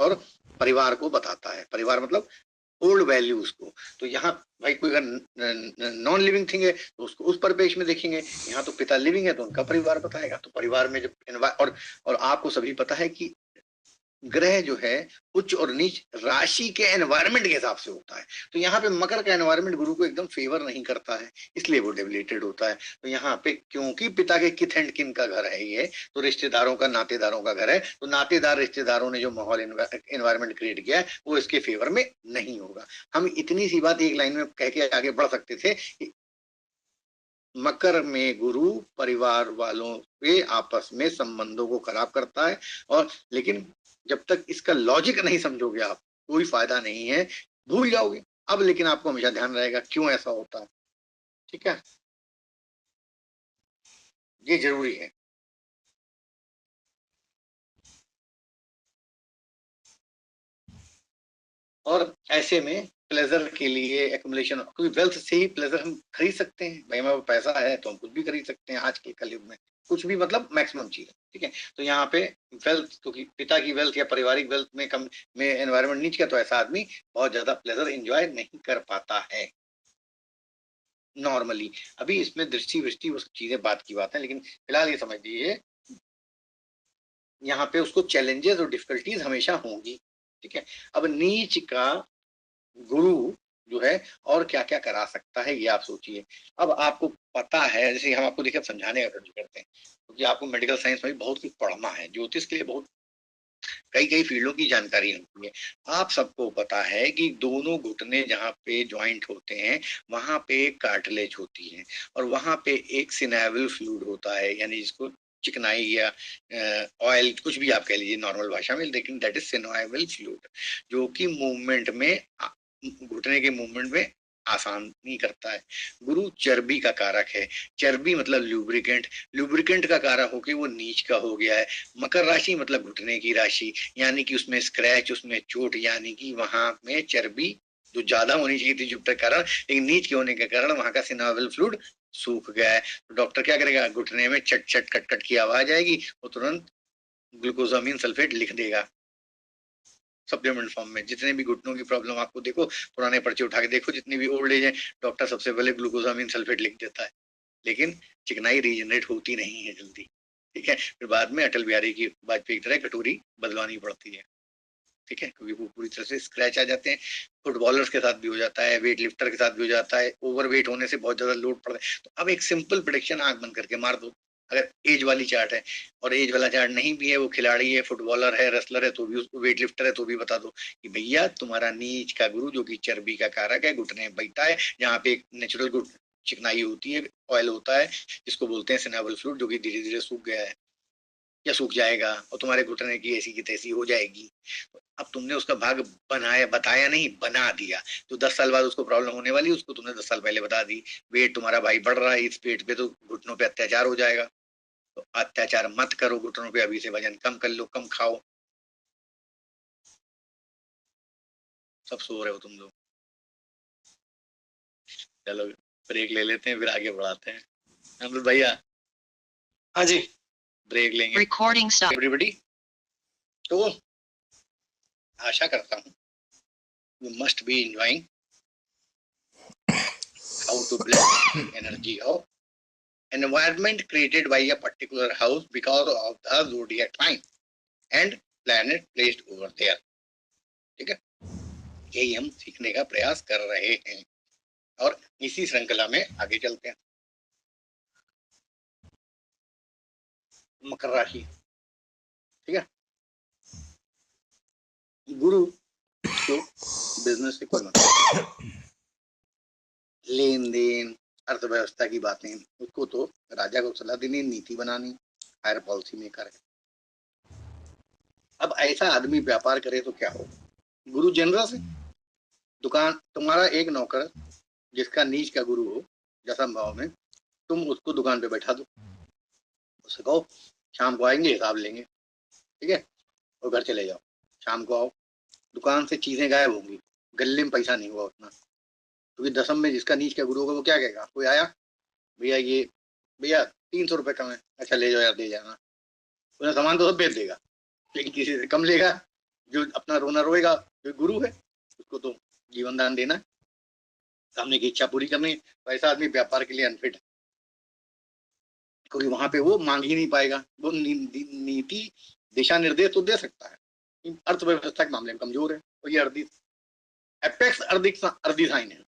और परिवार को बताता है। परिवार मतलब ओल्ड वैल्यूज को। तो यहाँ भाई कोई अगर नॉन लिविंग थिंग है तो उसको उस परिपेक्ष में देखेंगे। यहाँ तो पिता लिविंग है तो उनका परिवार बताएगा। तो परिवार में जब और आपको सभी पता है कि ग्रह जो है उच्च और नीच राशि के एनवायरनमेंट के हिसाब से होता है। तो यहाँ पे मकर का एनवायरनमेंट गुरु को एकदम फेवर नहीं करता है, इसलिए वो डेबिलिटेड होता है। तो यहाँ पे क्योंकि पिता के किथ एंड किन का घर है ये, तो रिश्तेदारों का, नातेदारों का घर है, तो नातेदार रिश्तेदारों ने जो माहौल एनवायरनमेंट क्रिएट किया है वो इसके फेवर में नहीं होगा। हम इतनी सी बात एक लाइन में कह के आगे बढ़ सकते थे कि मकर में गुरु परिवार वालों के आपस में संबंधों को खराब करता है। और लेकिन जब तक इसका लॉजिक नहीं समझोगे आप, कोई फायदा नहीं है, भूल जाओगे। अब लेकिन आपको हमेशा ध्यान रहेगा क्यों ऐसा होता है। ठीक है, ये जरूरी है। और ऐसे में प्लेजर के लिए एक्युमुलेशन, क्योंकि वेल्थ से ही प्लेजर हम खरीद सकते हैं। भाई हमारे पैसा है तो हम कुछ भी खरीद सकते हैं आज के कलयुग में, कुछ भी मतलब मैक्सिमम चीज। ठीक है, तो यहाँ पे वेल्थ, क्योंकि पिता की वेल्थ या पारिवारिक वेल्थ में कम में एनवायरनमेंट नीच का, तो ऐसा आदमी बहुत ज्यादा प्लेजर एंजॉय नहीं कर पाता है नॉर्मली। अभी इसमें दृष्टि वृष्टि वो सब चीजें बात की बात है, लेकिन फिलहाल ये समझ लीजिए यहाँ पे उसको चैलेंजेस और डिफिकल्टीज हमेशा होंगी। ठीक है, अब नीच का गुरु जो है और क्या क्या करा सकता है ये आप सोचिए। अब आपको पता है, जैसे हम आपको देखिए समझाने का कोशिश करते हैं, क्योंकि आपको मेडिकल साइंस में भी बहुत कुछ पढ़ना है, ज्योतिष के लिए बहुत कई कई फील्डों की जानकारी होती है। आप सबको पता है कि दोनों घुटने जहाँ पे ज्वाइंट होते हैं वहां पे कार्टिलेज होती है, और वहां पे एक सिनेवल फ्लूइड होता है, यानी जिसको चिकनाई या ऑयल कुछ भी आप कह लीजिए नॉर्मल भाषा में, लेकिन दैट इज सिनेवल फ्लूइड, जो कि मूवमेंट में, घुटने के मूवमेंट में आसानी करता है। गुरु चर्बी का कारक है। चर्बी मतलब लुब्रिकेंट, लुब्रिकेंट का कारक होके वो नीच का हो गया है। मकर राशि मतलब घुटने की राशि, यानी कि उसमें स्क्रैच, उसमें चोट, यानी कि वहां में चर्बी जो ज्यादा होनी चाहिए थी जुपिटर के कारण, लेकिन नीच के होने के कारण वहां का सिनाविल फ्लूइड सूख गया है। तो डॉक्टर क्या करेगा, घुटने में चट चट कट कट की आवाज आएगी, वो तुरंत ग्लूकोजामिन सल्फेट लिख देगा सप्लीमेंट फॉर्म में। जितने भी घुटनों की प्रॉब्लम आपको देखो, पुराने पर्चे उठा के देखो, जितनी भी ओल्ड एज है, डॉक्टर सबसे पहले ग्लूकोजामिन सल्फेट लिख देता है। लेकिन चिकनाई रीजनरेट होती नहीं है जल्दी। ठीक है, फिर बाद में अटल बिहारी की वाजपेयी की तरह कटोरी बदलवानी पड़ती है। ठीक है, क्योंकि वो पूरी तरह से स्क्रैच आ जाते हैं। फुटबॉलर्स के साथ भी हो जाता है, वेट लिफ्टर के साथ भी हो जाता है, ओवर वेट होने से बहुत ज्यादा लोड पड़ता है। तो अब एक सिंपल प्रेडिक्शन आंख बंद करके मार दो, अगर एज वाली चार्ट है, और एज वाला चार्ट नहीं भी है, वो खिलाड़ी है, फुटबॉलर है, रेसलर है, तो भी उसको, वेट लिफ्टर है तो भी बता दो कि भैया तुम्हारा नीच का गुरु जो कि चर्बी का कारक है, घुटने में बैठा है, जहाँ पे एक नेचुरल चिकनाई होती है, ऑयल होता है, जिसको बोलते हैं सिनेवल फ्लूइड, जो कि धीरे धीरे सूख गया है या सूख जाएगा, और तुम्हारे घुटने की ऐसी की तैसी हो जाएगी। अब तुमने उसका भाग बनाया, बताया नहीं, बना दिया, तो 10 साल बाद उसको प्रॉब्लम होने वाली, उसको तुमने 10 साल पहले बता दी। वेट तुम्हारा भाई बढ़ रहा है, इस वेट पे तो घुटनों पे अत्याचार हो जाएगा, तो अत्याचार मत करो घुटनों पे, अभी से वजन कम कर लो, कम खाओ। सब सो रहे हो तुम लोग, चलो ब्रेक ले लेते हैं, फिर आगे बढ़ाते हैं। हम लोग भैया, हाँ जी, ब्रेक लेंगे। रिकॉर्डिंग स्टॉप एवरीबॉडी, तो आशा करता हूँ you must be enjoying how to blend energy of environment created by a particular house because of the zodiac sign and planet placed over there. ठीक है, यही हम सीखने का प्रयास कर रहे हैं, और इसी श्रृंखला में आगे चलते हैं। मकर राशि, ठीक है, गुरु तो बिजनेस से कोई मतलब, लेन देन, अर्थव्यवस्था की बातें, उसको तो राजा को सलाह देनी, नीति बनानी, हायर पॉलिसी मेकर है। अब ऐसा आदमी व्यापार करे तो क्या हो, गुरु जनरस है। दुकान, तुम्हारा एक नौकर जिसका नीच का गुरु हो दशम भाव में, तुम उसको दुकान पे बैठा दो, उससे कहो शाम को आएंगे हिसाब लेंगे, ठीक है, और घर चले जाओ। शाम को आओ, दुकान से चीजें गायब होंगी, गले में पैसा नहीं हुआ उतना, क्योंकि दशम में जिसका नीच का गुरु होगा वो क्या कहेगा, कोई आया भैया ये भैया 300 रुपये कम है, अच्छा ले जाओ यार, दे जाना, उन्हें सामान तो सब बेच देगा, लेकिन किसी से कम लेगा, जो अपना रोना रोएगा, जो गुरु है उसको तो जीवन दान देना है, सामने की इच्छा पूरी करनी है। तो ऐसा आदमी व्यापार के लिए अनफिट है, क्योंकि वहां पे वो मांग ही नहीं पाएगा। वो नीति दिशा निर्देश तो दे सकता है, अर्थव्यवस्था के मामले में कमजोर है। तो ये एपेक्स अर्धी साइन है।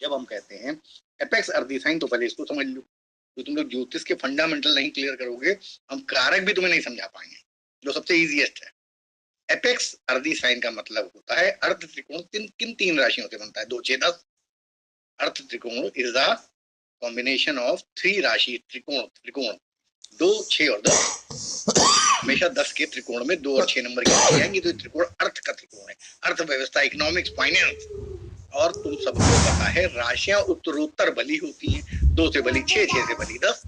जब हम कहते हैं एपेक्स अर्धी साइन, तो पहले इसको समझ लो। तो तुम लोग ज्योतिष के फंडामेंटल नहीं क्लियर करोगे, हम कारक भी तुम्हें नहीं समझा पाएंगे, जो सबसे इजीएस्ट है। एपेक्स अर्धी साइन का मतलब होता है अर्ध त्रिकोण किन तीन राशियों से बनता है? 2, 6, 10। अर्ध त्रिकोण इज द कॉम्बिनेशन ऑफ 3 राशि त्रिकोण 2, 6 और 10। हमेशा 10 के त्रिकोण में 2 और 6 नंबर की जाएंगी, तो त्रिकोण अर्थ का त्रिकोण है। अर्थव्यवस्था, इकोनॉमिक्स, फाइनेंस। और तुम सबको पता है राशियां उत्तरोत्तर बली होती हैं, 2 से बली 6, 6 से बली 10।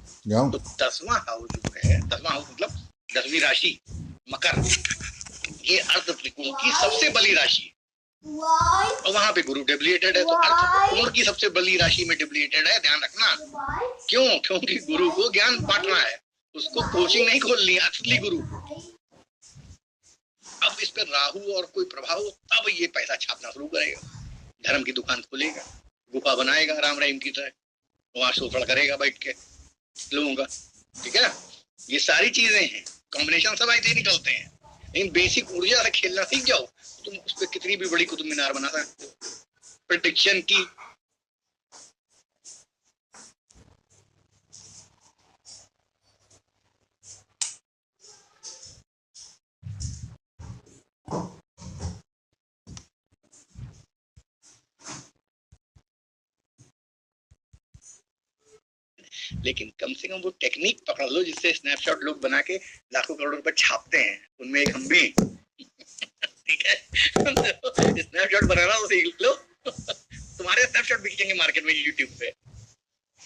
तो 10वां हाउस जो है, 10वां हाउस मतलब 10वीं राशि मकर, ये अर्थ त्रिकोण की सबसे बली राशि है। और वहां पे गुरु डेबिलिएटेड है, तो अर्थ त्रिकोण की सबसे बली राशि में डेबिलिएटेड है, ध्यान रखना। क्यों? क्योंकि गुरु को ज्ञान बांटना है, उसको कोचिंग नहीं खोलनी है, असली गुरु। अब इस पर राहु और कोई प्रभाव, तब ये पैसा छापना शुरू करेगा, धर्म की दुकान खोलेगा, गुफा बनाएगा राम रहीम की तरह, वहां शोषण करेगा बैठ के लोगों का। ठीक है, ये सारी चीजें हैं, कॉम्बिनेशन सब ऐसे निकलते हैं। लेकिन बेसिक ऊर्जा से खेलना सीख जाओ, तुम उस पर कितनी भी बड़ी कुतुब मीनार बना सकते हो। प्रेडिक्शन की लेकिन कम से कम वो टेक्निक पकड़ लो जिससे स्नैपशॉट लोग बना के लाखों करोड़ रुपए छापते हैं, उनमें एक हम भी। ठीक है, स्नैपशॉट बनाना तो सीख लो। तुम्हारे स्नैपशॉट बिकेंगे मार्केट में यूट्यूब पे,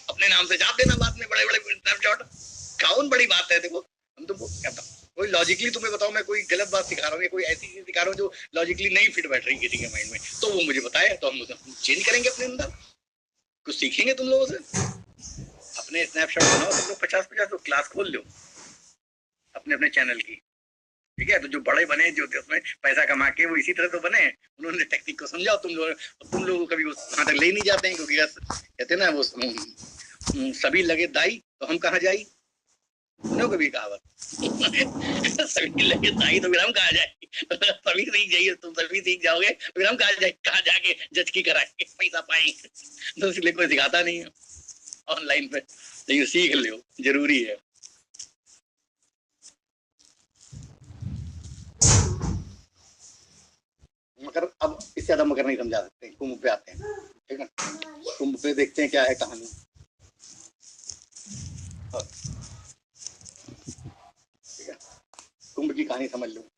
अपने नाम से छाप देना बाद में बड़े बड़े स्नैपशॉट। कौन बड़ी बात है? देखो हम तुमको कोई लॉजिकली तुम्हें बताओ, मैं कोई गलत बात सिखा रहा हूँ, कोई ऐसी चीज सिखा रहा हूँ जो लॉजिकली नहीं फिट बैठ रही किसी के माइंड में, तो वो मुझे बताए, तो हम चेंज करेंगे अपने अंदर, कुछ सीखेंगे तुम लोगों से। अपने स्नैपशॉट बनाओ, तुम लोग 50-50 तो क्लास खोल लो अपने अपने चैनल की। ठीक है, तो जो बड़े बने जो उसमें पैसा कमा के, वो इसी तरह तो बने, उन्होंने टेक्निक को समझाओ। तुम लोग कभी वहां तक ले नहीं जाते हैं, क्योंकि कहते ना वो सभी लगे दाई तो हम कहाँ जाई, सुनो कभी कहावत। सभी लगे दाई तो फिर हम कहाँ जाए, सभी सीख जाइए, तुम सभी सीख जाओगे फिर हम कहाँ जाके जज की कराएंगे, पैसा पाएंगे। तो इसलिए कोई सिखाता नहीं है ऑनलाइन पे, लेकिन सीख लो, जरूरी है। मगर अब इससे ज्यादा मगर नहीं समझा सकते, कुंभ पे आते हैं। ठीक है, कुंभ पे देखते हैं क्या है कहानी। ठीक है, कुंभ की कहानी समझ लो।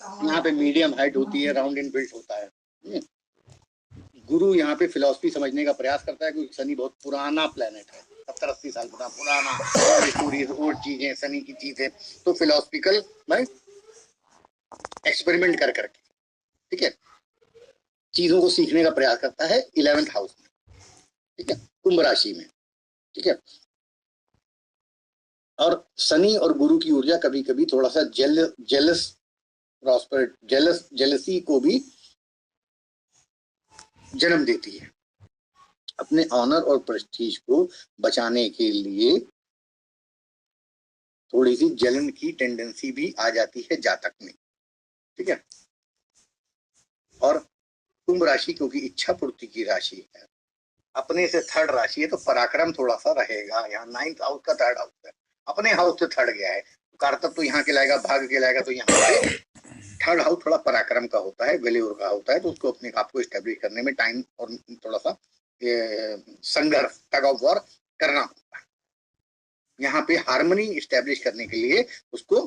यहाँ पे मीडियम हाइट होती है, राउंड इन बिल्ट होता है। गुरु यहाँ पे फिलॉसफी समझने का प्रयास करता है, क्योंकि शनि बहुत पुराना प्लेनेट है, 70-80 साल पुराना, स्टोरीज और चीजें शनि की चीजें, तो फिलोसफिकल भाई एक्सपेरिमेंट कर करके, ठीक है, चीजों को सीखने का प्रयास करता है 11th हाउस में। ठीक है, कुंभ राशि में। ठीक है, और शनि और गुरु की ऊर्जा कभी कभी थोड़ा सा जेलसी को भी जन्म देती है। अपने ऑनर और प्रेस्टीज को बचाने के लिए थोड़ी सी जलन की टेंडेंसी भी आ जाती है जातक में। ठीक है, और कुंभ राशि क्योंकि इच्छा पूर्ति की राशि है, अपने से थर्ड राशि है, तो पराक्रम थोड़ा सा रहेगा। यहाँ 9th हाउस का 3rd हाउस है, अपने हाउस से थर्ड गया है, कारतब तो यहाँ के लाएगा, भाग के लाएगा, तो यहाँ पे 3rd हाउस थोड़ा पराक्रम का होता है, वेल्यूर का होता है, तो उसको अपने आप को एस्टेब्लिश करने में टाइम और थोड़ा सा संघर्ष, टग ऑफ वॉर करना होता है। यहाँ पे हार्मनी एस्टेब्लिश करने के लिए उसको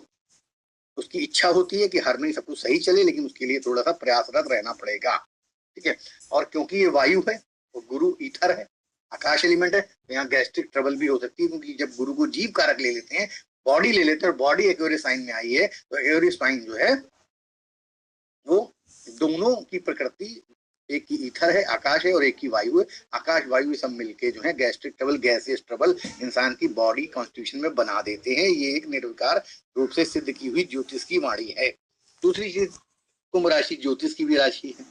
उसकी इच्छा होती है कि हार्मनी सब कुछ सही चले, लेकिन उसके लिए थोड़ा सा प्रयासरत रहना पड़ेगा। ठीक है, और क्योंकि ये वायु है और गुरु ईथर है, आकाश एलिमेंट है, तो यहाँ गैस्ट्रिक ट्रबल भी हो सकती है, क्योंकि जब गुरु को जीव कारक ले लेते हैं, बॉडी ले लेते हैं, और बॉडी एक्वेरियस साइन में आई है, तो एक्वेरियस साइन जो है वो दोनों की प्रकृति, एक की ईथर है, आकाश है, और एक की वायु है। आकाश वायु सब मिलके जो है गैस्ट्रिक ट्रबल, गैसियस ट्रबल इंसान की बॉडी कॉन्स्टिट्यूशन में बना देते हैं। ये एक निर्विकार रूप से सिद्ध की हुई ज्योतिष की वाणी है। दूसरी चीज, कुंभ राशि ज्योतिष की भी राशि है।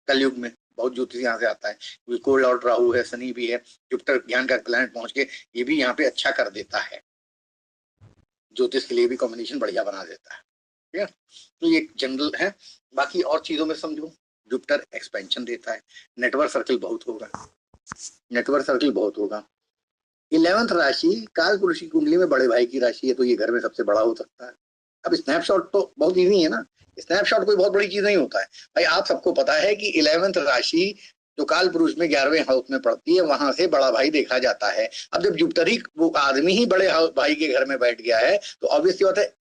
कलयुग में बहुत ज्योतिष यहाँ से आता है, क्योंकि कोल्ड लॉर्ड राहु है, शनि भी है, जुपिटर ज्ञान का प्लैनेट पहुंच के ये भी यहाँ पे अच्छा कर देता है, ज्योतिष के लिए भी कॉम्बिनेशन बढ़िया बना देता है। ठीक है, तो ये जनरल है। बाकी और चीजों में समझो, जुपिटर एक्सपेंशन देता है, नेटवर्क सर्कल बहुत होगा, नेटवर्क सर्कल बहुत होगा। 11th राशि काल पुरुष की कुंडली में बड़े भाई की राशि है, तो ये घर में सबसे बड़ा हो सकता है। अब स्नैपशॉट तो बहुत इजी है ना, स्नैपशॉट कोई बहुत बड़ी चीज नहीं होता है भाई। आप सबको पता है कि 11th राशि जो काल पुरुष में 11वें हाउस में पड़ती है, वहां से बड़ा भाई देखा जाता है। अब जब जुपिटर ही वो आदमी ही बड़े भाई के घर में बैठ गया है, तो ऑब्वियसली बात है,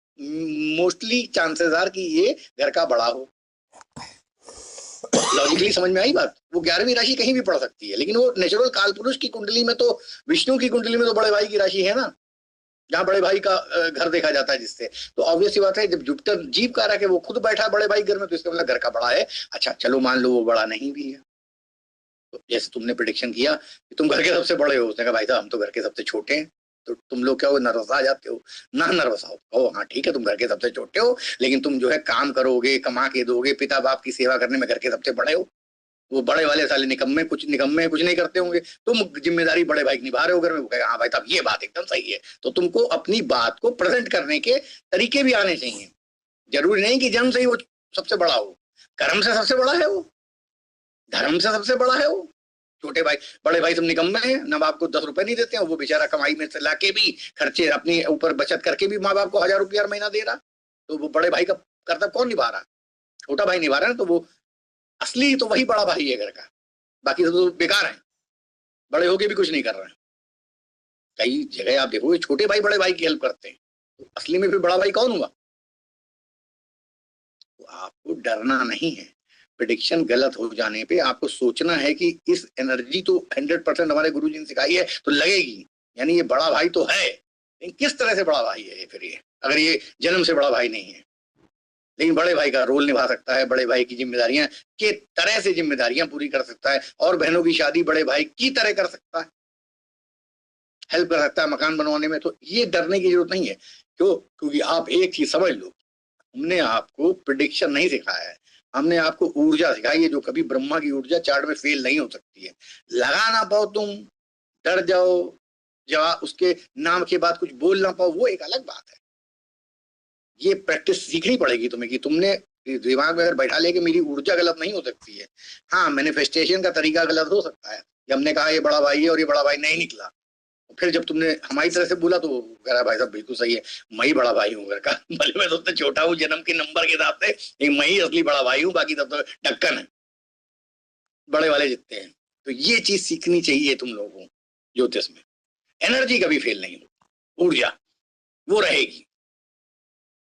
मोस्टली चांसेस आर कि ये घर का बड़ा हो। लॉजिकली समझ में आई बात? वो 11वीं राशि कहीं भी पड़ सकती है, लेकिन वो नेचुरल काल पुरुष की कुंडली में तो, विष्णु की कुंडली में तो बड़े भाई की राशि है ना, जहाँ बड़े भाई का घर देखा जाता है जिससे। तो ऑब्वियसली बात है, जब जुपिटर जीव कारक है, वो खुद बैठा बड़े भाई घर में, तो इसका मतलब घर का बड़ा है। अच्छा चलो मान लो वो बड़ा नहीं भी है, तो जैसे तुमने प्रेडिक्शन किया कि तुम घर के सबसे बड़े हो, उसने कहा भाई साहब हम तो घर के सबसे छोटे हैं, तो तुम लोग क्या हो, नर्वस आ जाते हो ना? नर्वस आओ, ओ हाँ ठीक है, तुम घर के सबसे छोटे हो, लेकिन तुम जो है काम करोगे, कमा के दोगे, पिता बाप की सेवा करने में घर के सबसे बड़े हो। वो बड़े वाले साले निकम्मे कुछ नहीं करते होंगे, तुम जिम्मेदारी बड़े भाई निभा रहे हो घर में। वो कहेगा हाँ भाई साहब ये बात एकदम सही है। तो तुमको अपनी बात को प्रेजेंट करने के तरीके भी आने चाहिए। जरूरी नहीं कि जन्म से ही वो सबसे बड़ा हो, कर्म से सबसे बड़ा है वो, धर्म से सबसे बड़ा है वो। छोटे भाई बड़े भाई तुम निकम्मे हैं, ना बाप को 10 रुपए नहीं देते हैं, वो बेचारा कमाई में से लाके भी, खर्चे अपने ऊपर बचत करके भी माँ बाप को 1000 रुपया हर महीना दे रहा। तो वो बड़े भाई का कर्तव्य कौन निभा रहा? छोटा भाई निभा रहा है। तो वो असली तो वही बड़ा भाई है घर का, बाकी सब तो बेकार है, बड़े होके भी कुछ नहीं कर रहे हैं। कई जगह आप देखोगे छोटे भाई बड़े भाई की हेल्प करते हैं, तो असली में फिर बड़ा भाई कौन हुआ? तो आपको डरना नहीं है। प्रेडिक्शन गलत हो जाने पे आपको सोचना है कि इस एनर्जी तो 100% हमारे गुरुजी ने सिखाई है, तो लगेगी, यानी ये बड़ा भाई तो है, लेकिन किस तरह से बड़ा भाई है फिर ये, अगर ये जन्म से बड़ा भाई नहीं है, लेकिन बड़े भाई का रोल निभा सकता है, बड़े भाई की जिम्मेदारियां के तरह से जिम्मेदारियां पूरी कर सकता है, और बहनों की शादी बड़े भाई की तरह कर सकता है, हेल्प कर सकता है मकान बनवाने में। तो ये डरने की जरूरत नहीं है। क्यों? क्योंकि आप एक चीज समझ लो, हमने आपको प्रिडिक्शन नहीं सिखाया है, हमने आपको ऊर्जा सिखाई है, जो कभी ब्रह्मा की ऊर्जा चार्ट में फेल नहीं हो सकती है। लगा ना पाओ तुम, डर जाओ, जवाब उसके नाम के बाद कुछ बोल ना पाओ, वो एक अलग बात है। ये प्रैक्टिस सीखनी पड़ेगी तुम्हें, कि तुमने दिमाग में अगर बैठा ले कि मेरी ऊर्जा गलत नहीं हो सकती है। हाँ, मैनिफेस्टेशन का तरीका गलत हो सकता है, हमने कहा ये बड़ा भाई है और ये बड़ा भाई नहीं निकला, फिर जब तुमने हमारी तरह से बोला तो कह रहा भाई साहब बिल्कुल सही है, मैं ही बड़ा भाई हूँ घर का, भले मैं सबसे छोटा हूँ जन्म के नंबर के हिसाब से, लेकिन मैं ही असली बड़ा भाई हूँ, बाकी सब तो ढक्कन है, बड़े वाले जितते हैं। तो ये चीज सीखनी चाहिए तुम लोगों को ज्योतिष में। एनर्जी कभी फेल नहीं होती, ऊर्जा वो रहेगी,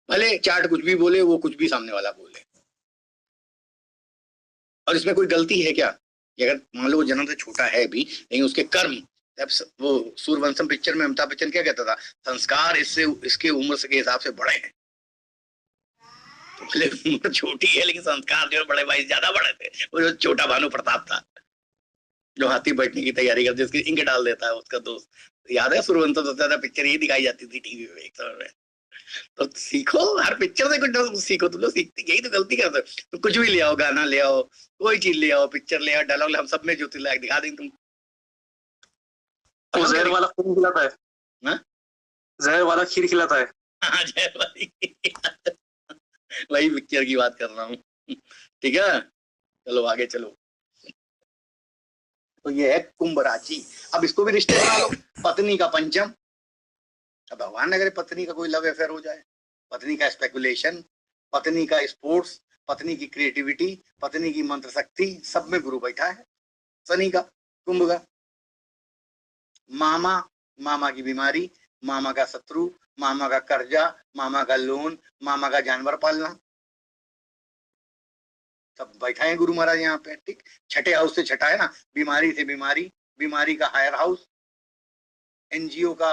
भले चार्ट कुछ भी बोले, वो कुछ भी सामने वाला बोले। और इसमें कोई गलती है क्या? अगर मान लो वो जन्म से छोटा है भी, लेकिन उसके कर्म, वो सूर्यवंशम पिक्चर में अमिताभ बच्चन क्या कहता था, संस्कार इससे इसके उम्र से के हिसाब से बड़े हैं। तो भले उम्र छोटी है, लेकिन संस्कार जो बड़े भाई ज्यादा बड़े थे। वो जो छोटा भानु प्रताप था, जो हाथी बैठने की तैयारी करते, उसकी इंक डाल देता है उसका दोस्त, याद है? सूर्यवंशम सबसे ज्यादा पिक्चर यही दिखाई जाती थी टीवी में एक समय में। तो सीखो, हर पिक्चर से कुछ सीखो। तुम लोग सीखते, यही तो गलती करते हो। तो कुछ भी ले आओ, गाना ले आओ, कोई चीज ले आओ, पिक्चर ले आओ, डायलॉग, हम सब में ज्योतिष लायक दिखा देंगे। तुम जहर वाला खीर खिलाता है ना, जहर वाला खीर खिलाता है। हाँ, जहर वाली वही पिक्चर की बात कर रहा हूँ। ठीक है, चलो आगे चलो। तो ये है कुंभ राशि। अब इसको भी रिश्ते बना लो, पत्नी का पंचम। अब भगवान न करे पत्नी का कोई लव अफेयर हो जाए, पत्नी का स्पेकुलेशन, पत्नी का स्पोर्ट्स, पत्नी की क्रिएटिविटी, पत्नी की मंत्र शक्ति, सब में गुरु बैठा है, शनि का, कुंभ का। मामा, मामा की बीमारी, मामा का शत्रु, मामा का कर्जा, मामा का लोन, मामा का जानवर पालना, सब बैठा है गुरु महाराज यहाँ पे। ठीक, छठे हाउस से छठा है ना, बीमारी से बीमारी, बीमारी का हायर हाउस, एनजीओ का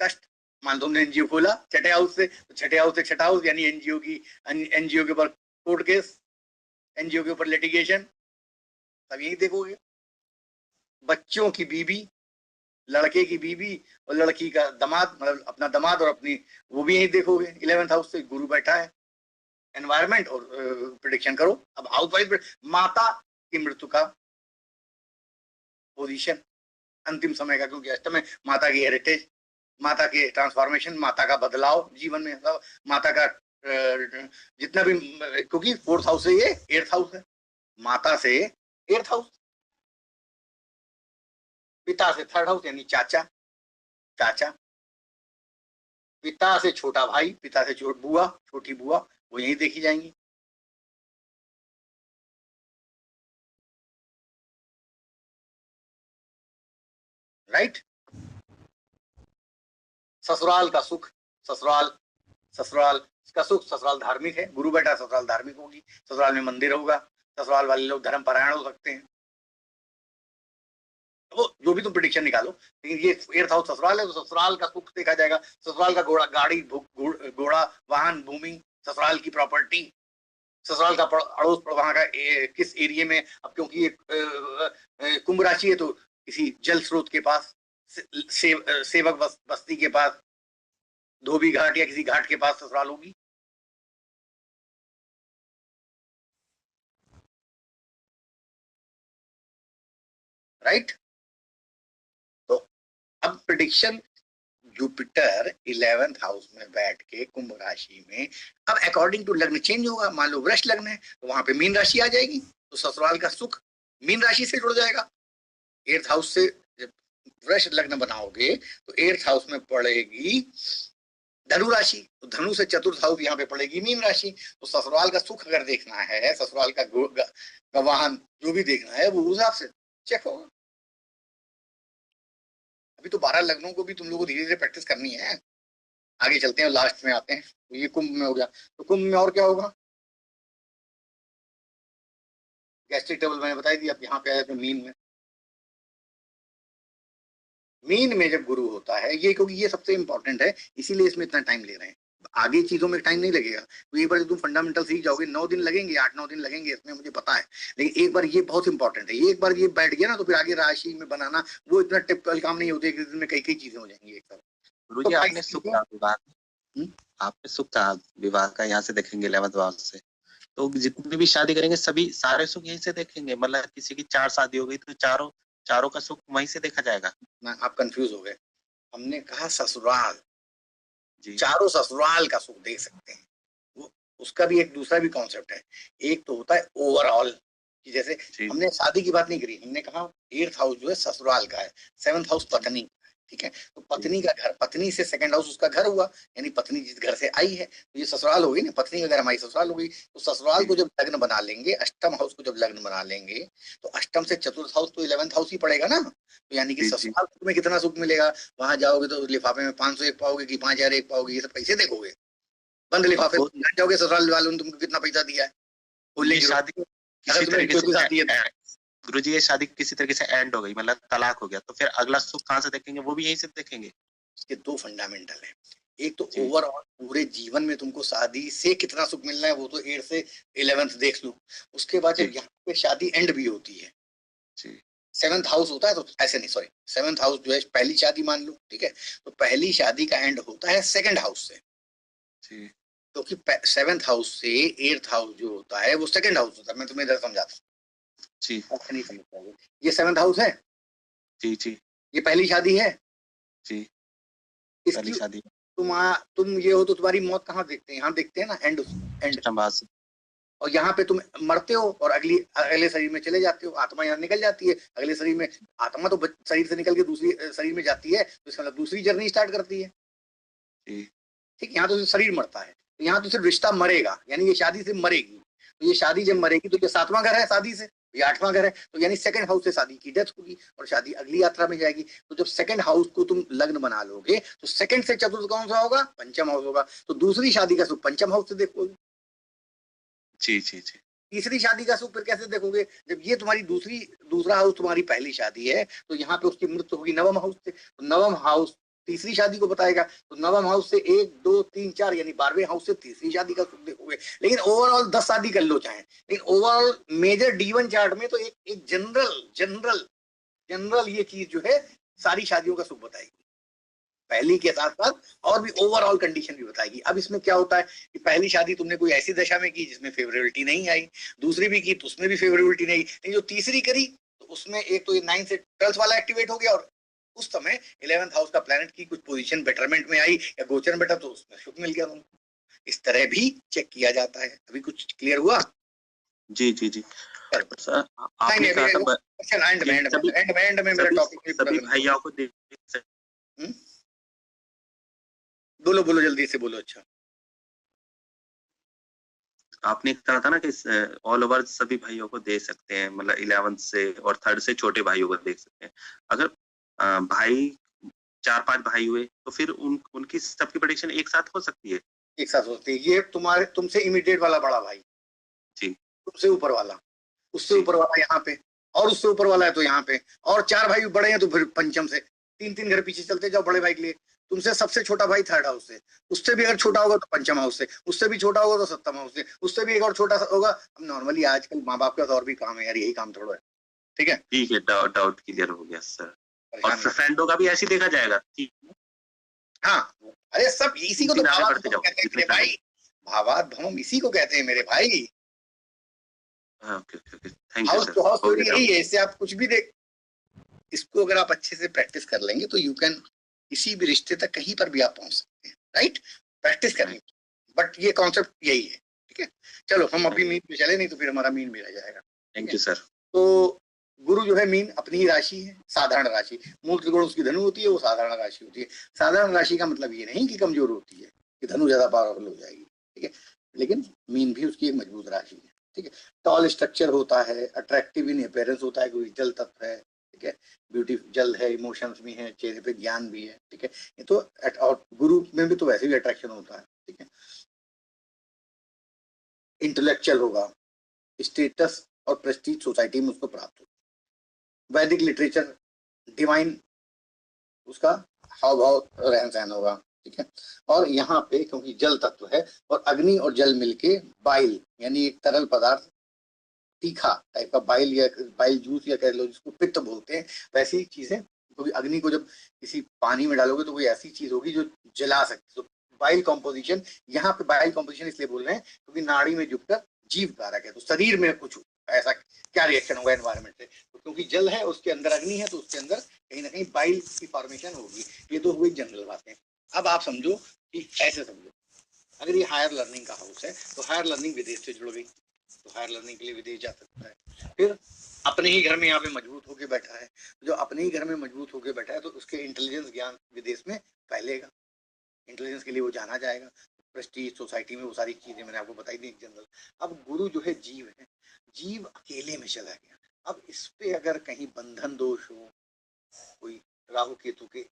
कष्ट। मान तुमने एनजीओ खोला छठे हाउस से, तो छठे हाउस से छठा हाउस, यानी एनजीओ के ऊपर कोर्ट केस, एनजीओ के ऊपर लिटिगेशन, सब यही देखोगे। बच्चों की बीबी, लड़के की बीबी और लड़की का दामाद, मतलब अपना दामाद और अपनी, वो भी यही देखोगे। 11th हाउस से गुरु बैठा है। एनवायरमेंट और प्रिडिक्शन करो। अब हाउस वाइफ, माता की मृत्यु का पोजीशन अंतिम समय का, क्योंकि अष्टम में माता की हेरिटेज, माता के ट्रांसफॉर्मेशन, माता का बदलाव जीवन में, माता का जितना भी, क्योंकि फोर्थ हाउस से ये एट्थ हाउस है, माता से एट्थ हाउस, पिता से थर्ड हाउस यानी चाचा, चाचा, पिता से छोटा भाई, पिता से बुआ, छोटी बुआ, वो यही देखी जाएंगी। राइट। ससुराल का सुख, ससुराल, ससुराल का सुख, ससुराल धार्मिक है, गुरु बेटा ससुराल धार्मिक होगी, ससुराल में मंदिर होगा, ससुराल वाले लोग धर्म परायण हो सकते हैं, वो जो भी तुम प्रिडिक्शन निकालो, लेकिन ये एट्थ हाउस ससुराल है, तो ससुराल का सुख देखा जाएगा। ससुराल का घोड़ा, गाड़ी, घोड़ा, वाहन, भूमि, ससुराल की प्रॉपर्टी, ससुराल का अड़ोस वहां का किस एरिया में, अब क्योंकि ये कुंभ राशि है तो किसी जल स्रोत के पास, सेवक बस्ती के पास, धोबी घाट या किसी घाट के पास ससुराल होगी। राइट। तो अब प्रिडिक्शन, जुपिटर 11th हाउस में बैठ के कुंभ राशि में, अब अकॉर्डिंग टू लग्न चेंज होगा। मान लो वृष लग्न है तो वहां पे मीन राशि आ जाएगी, तो ससुराल का सुख मीन राशि से जुड़ जाएगा। एट्थ हाउस से जब वृष लग्न बनाओगे तो एट्थ हाउस में पड़ेगी धनु राशि, तो धनु से चतुर्थ हाउस यहाँ पे पड़ेगी मीन राशि। तो ससुराल का सुख अगर देखना है, ससुराल का वाहन जो भी देखना है, वो उस हिसाब से चेक होगा। अभी तो 12 लग्नों को भी तुम लोगों को धीरे धीरे प्रैक्टिस करनी है। आगे चलते हैं, लास्ट में आते हैं, तो ये कुंभ में हो गया। तो कुंभ में और क्या होगा, गैस्ट्रिक ट्रबल मैंने बताई दी। अब यहाँ पे आया तो मीन में, मीन में जब गुरु होता है, ये क्योंकि ये सबसे इंपॉर्टेंट है, इसीलिए इसमें इतना टाइम ले रहे हैं, आगे चीजों में टाइम नहीं लगेगा। तो एक बार तुम फंडामेंटल सीख जाओगे, 9 दिन लगेंगे, 8-9 दिन लगेंगे, इसमें मुझे पता है, लेकिन एक बार ये बहुत इंपॉर्टेंट है, एक बार ये बैठ गया ना तो फिर आगे राशि में बनाना वो इतना टिपिकल काम नहीं होता, एक दिन में कई कई चीजें हो जाएंगी एक साथ। गुरु जी, आपने सुख का विवाह, आपने सुख का विवाह का यहाँ से देखेंगे 11th भाव से, तो जितने भी शादी करेंगे सभी सारे सुख यहीं से देखेंगे। मतलब किसी की 4 शादी हो गई तो चारों का सुख वहीं से देखा जाएगा। आप कंफ्यूज हो गए, हमने कहा ससुराल, जी, चारों ससुराल का सुख देख सकते हैं। वो उसका भी एक दूसरा भी कॉन्सेप्ट है, एक तो होता है ओवरऑल, कि जैसे हमने शादी की बात नहीं करी, हमने कहा एट्थ हाउस जो है ससुराल का है, 7th हाउस पत्नी, ठीक है, तो पत्नी का घर, पत्नी से सेकंड हाउस उसका घर हुआ, यानी पत्नी जिस घर से आई है तो ये ससुराल होगी ना, पत्नी का घर हमारी ससुराल होगी। तो ससुराल को जब लग्न बना लेंगे, अष्टम हाउस को जब लग्न बना लेंगे, तो अष्टम से चतुर्थ हाउस तो 11th हाउस ही पड़ेगा ना, तो यानी कि ससुराल में कितना सुख मिलेगा। वहां जाओगे तो लिफाफे में 501 पाओगे कि 5001 पाओगे, ये सब पैसे देखोगे, बंद लिफाफे जाओगे ससुराल वालों ने तुमको कितना पैसा दिया है, बोलने की शादी किसी तरीके से, गुरु जी ये शादी किसी तरीके से एंड हो गई, मतलब तलाक हो गया, तो फिर अगला सुख कहाँ से देखेंगे, वो भी यहीं से देखेंगे। इसके दो फंडामेंटल है, एक तो ओवरऑल पूरे जीवन में तुमको शादी से कितना सुख मिलना है, वो तो 8 से 11th देख लो। उसके बाद जब यहाँ पे शादी एंड भी होती है, 7th हाउस होता है, तो ऐसे नहीं, सॉरी 7th हाउस जो है पहली शादी मान लो, ठीक है, तो पहली शादी का एंड होता है 2nd हाउस से, क्योंकि 7th हाउस से 8th हाउस जो होता है वो 2nd हाउस होता है। मैं तुम्हें इधर समझाता हूँ, नहीं समझ पाओगे। ये 7th हाउस है, जी, ये पहली शादी है, जी, पहली शादी। तुम ये हो तो तुम्हारी मौत कहाँ देखते हैं, यहाँ देखते हैं ना, एंड। और यहाँ पे तुम मरते हो और अगले शरीर में चले जाते हो, आत्मा यहाँ निकल जाती है, अगले शरीर में आत्मा तो शरीर से निकल के दूसरी शरीर में जाती है, तो इसका मतलब दूसरी जर्नी स्टार्ट करती है, ठीक। यहाँ तो शरीर मरता है, यहाँ तो सिर्फ रिश्ता मरेगा, यानी ये शादी से मरेगी, तो ये शादी जब मरेगी तो ये 7वां घर है शादी से, ये 8वां घर है, तो यानी 2nd हाउस से शादी की डेथ होगी और शादी अगली यात्रा में जाएगी। तो जब 2nd हाउस को तुम लग्न बना लोगे तो 2nd से चतुर्थ कौन सा होगा, पंचम हाउस होगा, तो दूसरी शादी का सुख पंचम हाउस से देखोगे। जी। तीसरी शादी का सुख फिर कैसे देखोगे, जब ये तुम्हारी दूसरा हाउस तुम्हारी पहली शादी है, तो यहाँ पे उसकी मृत्यु होगी 9वें हाउस से, तो 9वां हाउस तीसरी शादी को बताएगा, तो 9वां हाउस से 1 2 3 4 यानी 12वें हाउस से तीसरी शादी का सुख देखोगे। लेकिन ओवरऑल 10 शादी कर लो चाहे, लेकिन ओवरऑल मेजर D1 चार्ट में तो एक जनरल ये चीज जो है सारी शादियों का सुख बताएगी। पहली के साथ साथ और भी ओवरऑल कंडीशन भी बताएगी। अब इसमें क्या होता है कि पहली शादी तुमने कोई ऐसी दशा में की जिसमें फेवरेबिलिटी नहीं आई, दूसरी भी की तो उसमें भी फेवरेबिलिटी नहीं, लेकिन जो तीसरी करी तो उसमें एक तो ये 9 से 12 वाला एक्टिवेट हो गया, और उस समय 11th हाउस का प्लैनेट की कुछ पोजीशन बेटरमेंट में आई या गोचर में बैठा तो उसमें सुख मिल गया तुमको। इस तरह भी चेक किया जाता है। अभी कुछ क्लियर हुआ? जी जी जी सर, आपने कहा था एंड में मेरा टॉपिक सभी भैयाओं को देख सकते। बोलो बोलो जल्दी से बोलो। अच्छा, आपने कहा था ना कि ऑल ओवर सभी भाइयों को दे सकते हैं, मतलब 11th से और 3rd से छोटे भाइयों को देख सकते हैं। अगर भाई 4-5 भाई हुए तो फिर उनकी सबकी प्रेडिक्शन एक साथ हो सकती है? एक साथ होती है। ये तुम्हारे तुमसे इमीडिएट वाला बड़ा भाई जी, तुमसे ऊपर वाला, उससे ऊपर वाला यहाँ पे, और उससे ऊपर वाला है तो यहाँ पे, और 4 भाई बड़े हैं तो फिर पंचम से 3-3 घर पीछे चलते जाओ बड़े भाई के लिए। तुमसे सबसे छोटा भाई 3rd हाउस से, उससे भी अगर छोटा होगा तो पंचम हाउस से, उससे भी छोटा होगा तो 7th हाउस से, उससे भी एक और छोटा होगा। अब नॉर्मली आजकल माँ बाप का तो और भी काम है यार, यही काम थोड़ा है। ठीक है, ठीक है, डाउट क्लियर हो गया सर। और फ्रेंडों का भी ऐसे देखा जाएगा? हाँ, अरे सब इसी को तो भावात्म कहते हैं मेरे भाई, भावात्म इसी को कहते हैं मेरे भाई। हाउस टू हाउस थ्योरी यही है, इससे आप कुछ भी देख, इसको अगर आप अच्छे से प्रैक्टिस कर लेंगे तो यू कैन किसी भी रिश्ते तक कहीं पर भी आप पहुंच सकते हैं। राइट, प्रैक्टिस करनी, बट ये कॉन्सेप्ट यही है। ठीक है, चलो हम अभी मीन पे चले, नहीं तो फिर हमारा मीन भी रह जाएगा। Thank you sir. तो गुरु जो है मीन अपनी ही राशि है, साधारण राशि, मूल त्रिकोण उसकी धनु होती है, वो साधारण राशि होती है। साधारण राशि का मतलब ये नहीं कि कमजोर होती है, कि धनु ज्यादा पावरफुल हो जाएगी। ठीक है, लेकिन मीन भी उसकी एक मजबूत राशि है। ठीक है, टॉल स्ट्रक्चर होता है, अट्रैक्टिव इन अपीयरेंस होता है, कोई जल तत्व है। ठीक है, ब्यूटी जल है, इमोशंस भी है, चेहरे पे ज्ञान भी है। ठीक है, ये तो और गुरु में भी तो वैसे भी अट्रैक्शन होता है। ठीक है, इंटेलेक्चुअल होगा, स्टेटस और प्रेस्टीज सोसाइटी में उसको प्राप्त हो, वैदिक लिटरेचर, डिवाइन उसका हाव भाव रहन सहन होगा। ठीक है, और यहाँ पे क्योंकि जल तत्व है और अग्नि और जल मिलके बाइल यानी एक तरल पदार्थ, तीखा टाइप का बाइल या बाइल जूस या कह लो जिसको पित्त बोलते हैं, वैसी चीजें, क्योंकि अग्नि को जब किसी पानी में डालोगे तो कोई ऐसी चीज होगी जो जला सकती है। तो बाइल कॉम्पोजिशन, यहाँ पे बाइल कॉम्पोजिशन इसलिए बोल रहे हैं क्योंकि नाड़ी में जुटकर जीव कारक है, तो शरीर में कुछ ऐसा क्या रिएक्शन होगा एनवायरमेंट से, तो क्योंकि जल है उसके अंदर अग्नि है तो उसके अंदर कहीं ना कहीं बाइल की फॉर्मेशन होगी। ये तो हुई जनरल बातें। अब आप समझो कि ऐसे समझो, अगर ये हायर लर्निंग का हाउस है तो हायर लर्निंग विदेश से जुड़ गई, तो हायर लर्निंग के लिए विदेश जा सकता है। फिर अपने ही घर में यहाँ पे मजबूत होके बैठा है, जो अपने ही घर में मजबूत होके बैठा है तो उसके इंटेलिजेंस ज्ञान विदेश में फैलेगा, इंटेलिजेंस के लिए वो जाना जाएगा, प्रेस्टीज सोसाइटी में वो सारी चीजें मैंने आपको बताई दी जनरल। अब गुरु जो है जीव है, जीव अकेले में चला गया। अब इस पे अगर कहीं बंधन दोष हो, कोई राहु केतु के